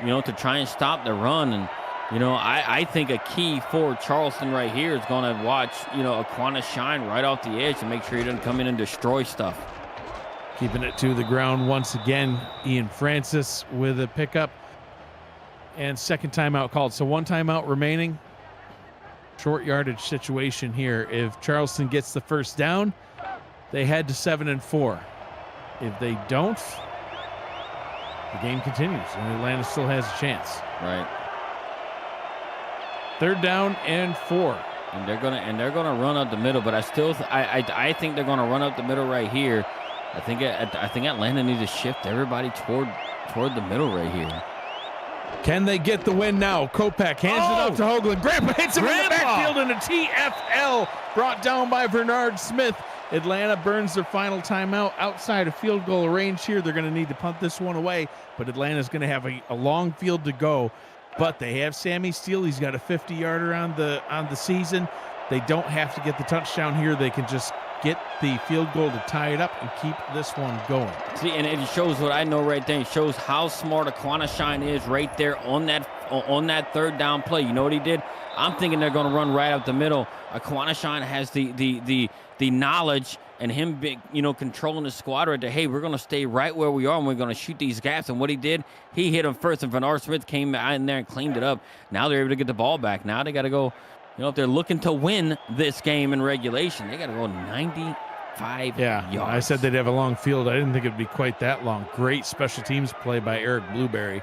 to try and stop the run. And I think a key for Charleston right here is going to watch Aquana shine right off the edge and make sure he doesn't come in and destroy stuff. Keeping it to the ground once again. Ian Francis with a pickup and 2nd timeout called. So 1 timeout remaining. Short yardage situation here. If Charleston gets the first down, they head to 7-4. If they don't, the game continues and Atlanta still has a chance. Right. 3rd down and 4. And they're gonna run up the middle, but I think they're gonna run up the middle right here. I think Atlanta needs to shift everybody toward the middle right here. Can they get the win now? Kopech hands it up to Hoagland. Grandpa hits him in the backfield, and a TFL brought down by Bernard Smith. Atlanta burns their final timeout outside of field goal range here. They're going to need to punt this one away, but Atlanta's going to have a long field to go. But they have Sammy Steele. He's got a 50-yarder on the season. They don't have to get the touchdown here. They can just get the field goal to tie it up and keep this one going. See, and it shows what I know right there. It shows how smart Aquana Shine is right there on that 3rd down play. You know what he did? I'm thinking they're going to run right up the middle. Aquana Shine has the knowledge, and him big, controlling the squad right there. Hey, we're going to stay right where we are, and we're going to shoot these gaps. And what he did, he hit him first, and Bernard Smith came in there and cleaned it up. Now they're able to get the ball back. Now they got to go. If they're looking to win this game in regulation, they got to go 95 yards. I said they'd have a long field. I didn't think it'd be quite that long. Great special teams play by Eric Blueberry.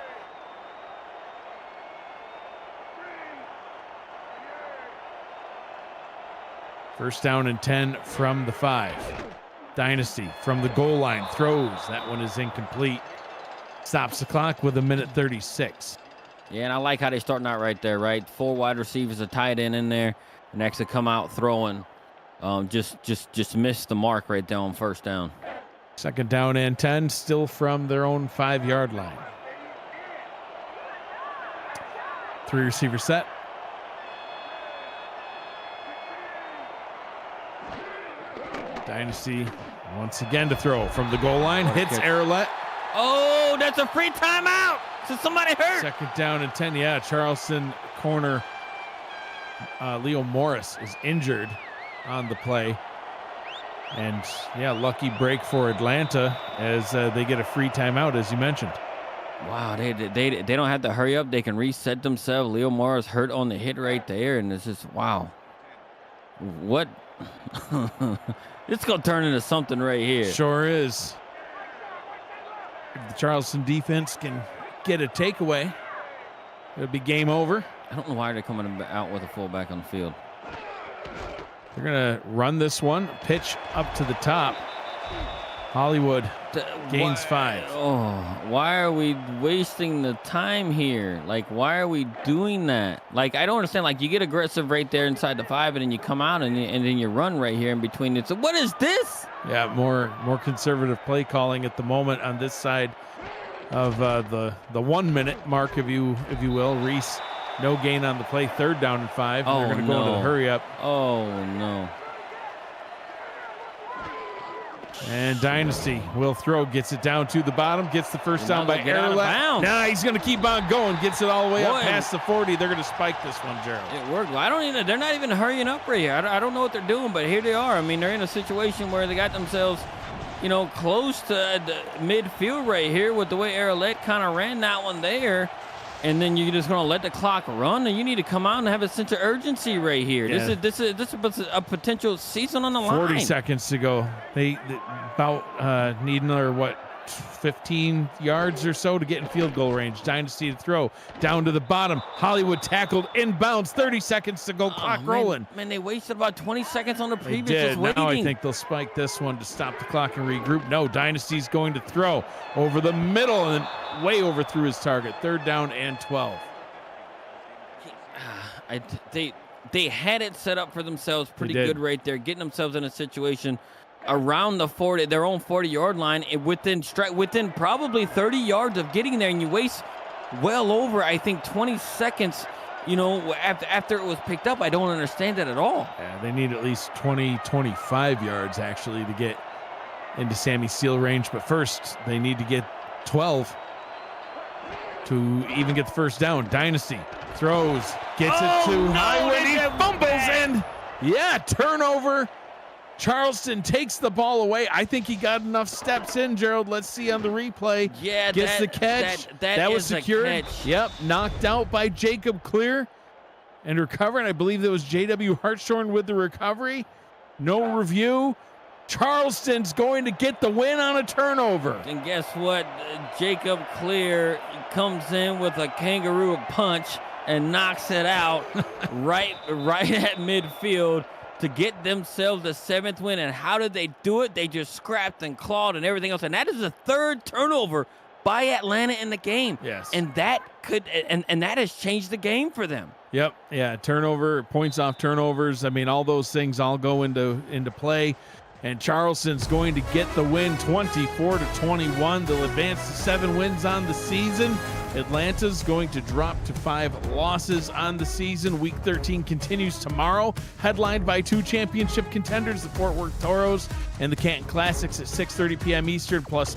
First down and 10 from the 5. Dynasty from the goal line throws. That one is incomplete. Stops the clock with 1:36. Yeah, and I like how they're starting out right there, right? 4 wide receivers, a tight end in there, and actually come out throwing. Just missed the mark right there on 1st down. 2nd down and 10, still from their own 5-yard line. 3 receiver set. Dynasty once again to throw from the goal line. Hits Arlette. Oh, that's a free timeout. Is somebody hurt? Second down and 10. Yeah, Charleston corner Leo Morris is injured on the play. And, yeah, lucky break for Atlanta as they get a free timeout, as you mentioned. Wow, they don't have to hurry up. They can reset themselves. Leo Morris hurt on the hit right there, and it's just, wow. What? It's going to turn into something right here. Sure is. If the Charleston defense can get a takeaway, it'll be game over. I don't know why they're coming out with a fullback on the field. They're going to run this one, pitch up to the top. Hollywood gains 5. Oh, why are we wasting the time here? Like, why are we doing that? Like, I don't understand. Like, you get aggressive right there inside the 5, and then you come out, and then you run right here in between it. So what is this? Yeah, more conservative play calling at the moment on this side of the 1 minute mark, if you will. Reese, no gain on the play. Third down and 5. Oh, they're going to go into the hurry up. Oh, no. And Dynasty will throw, gets it down to the bottom, gets the first down by get out of Erlet. bounds. Nah, he's going to keep on going, gets it all the way up Boy. past the 40. They're going to spike this one, Gerald. It worked. They're not even hurrying up right here. I don't know what they're doing, but here they are. I mean, they're in a situation where they got themselves, close to the midfield right here with the way Erlet kind of ran that one there. And then you're just going to let the clock run, and you need to come out and have a sense of urgency right here. Yeah. This is a potential season on the line. 40 seconds to go. They about need another, 15 yards or so to get in field goal range. Dynasty to throw down to the bottom. Hollywood tackled inbounds. 30 seconds to go. Clock rolling. Man, they wasted about 20 seconds on the They previous. did. Just waiting. Now I think they'll spike this one to stop the clock and regroup. No, Dynasty's going to throw over the middle and way overthrew his target. Third down and 12. They had it set up for themselves pretty They did. good right there, getting themselves in a situation around the 40, their own 40-yard line, and within probably 30 yards of getting there, and you waste well over, I think, 20 seconds. After it was picked up. I don't understand that at all. Yeah, they need at least 25 yards actually to get into Sammy Steele range. But first, they need to get 12 to even get the first down. Dynasty throws, gets it to Highwood. He fumbles and turnover. Charleston takes the ball away. I think he got enough steps in, Gerald. Let's see on the replay. Yeah, gets the catch. That was is a secured. catch. Yep, knocked out by Jacob Clear and recovering. I believe that was J.W. Hartshorn with the recovery. No review. Charleston's going to get the win on a turnover. And guess what? Jacob Clear comes in with a kangaroo punch and knocks it out right at midfield to get themselves the 7th win. And how did they do it? They just scrapped and clawed and everything else. And that is the 3rd turnover by Atlanta in the game. Yes. And that and that has changed the game for them. Yep. Yeah. Turnover, points off turnovers. I mean, all those things all go into play. And Charleston's going to get the win 24-21. They'll advance to 7 wins on the season. Atlanta's going to drop to 5 losses on the season. Week 13 continues tomorrow, headlined by 2 championship contenders, the Fort Worth Toros and the Canton Classics at 6:30 p.m. Eastern, plus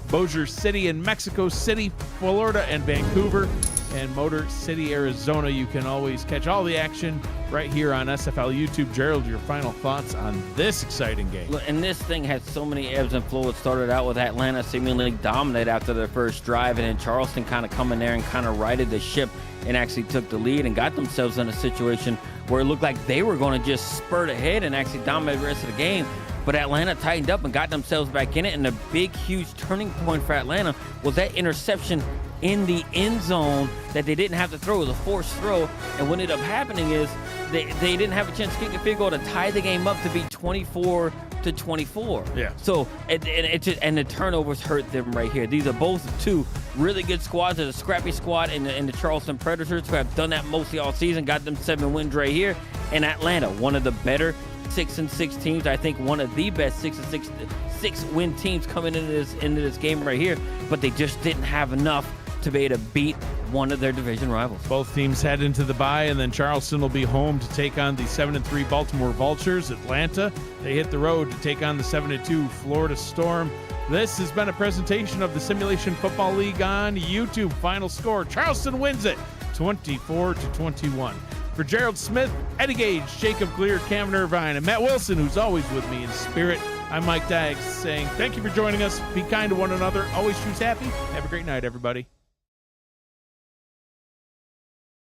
Bossier City and Mexico City, Florida, and Vancouver and Motor City, Arizona. You can always catch all the action right here on SFL YouTube. Gerald, your final thoughts on this exciting game? Look, and this thing had so many ebbs and flows. It started out with Atlanta seemingly dominate after their first drive, and then Charleston kind of coming there and kind of righted the ship and actually took the lead and got themselves in a situation where it looked like they were going to just spurt ahead and actually dominate the rest of the game. But Atlanta tightened up and got themselves back in it, and the big, huge turning point for Atlanta was that interception in the end zone that they didn't have to throw. It was a forced throw, and what ended up happening is they didn't have a chance to kick a field goal to tie the game up to be 24-24. Yeah. So and the turnovers hurt them right here. These are both 2 really good squads. There's a scrappy squad in the Charleston Predators who have done that mostly all season, got them 7 wins right here. And Atlanta, one of the better 6-6 teams. I think one of the best 6 win teams coming into this game right here. But they just didn't have enough to be able to beat one of their division rivals. Both teams head into the bye, and then Charleston will be home to take on the 7-3 Baltimore Vultures. Atlanta, they hit the road to take on the 7-2 Florida Storm. This has been a presentation of the Simulation Football League on YouTube. Final score, Charleston wins it 24-21. For Gerald Smith, Eddie Gage, Jacob Glear, Cameron Irvine, and Matt Wilson, who's always with me in spirit, I'm Mike Daggs saying thank you for joining us. Be kind to one another. Always choose happy. Have a great night, everybody.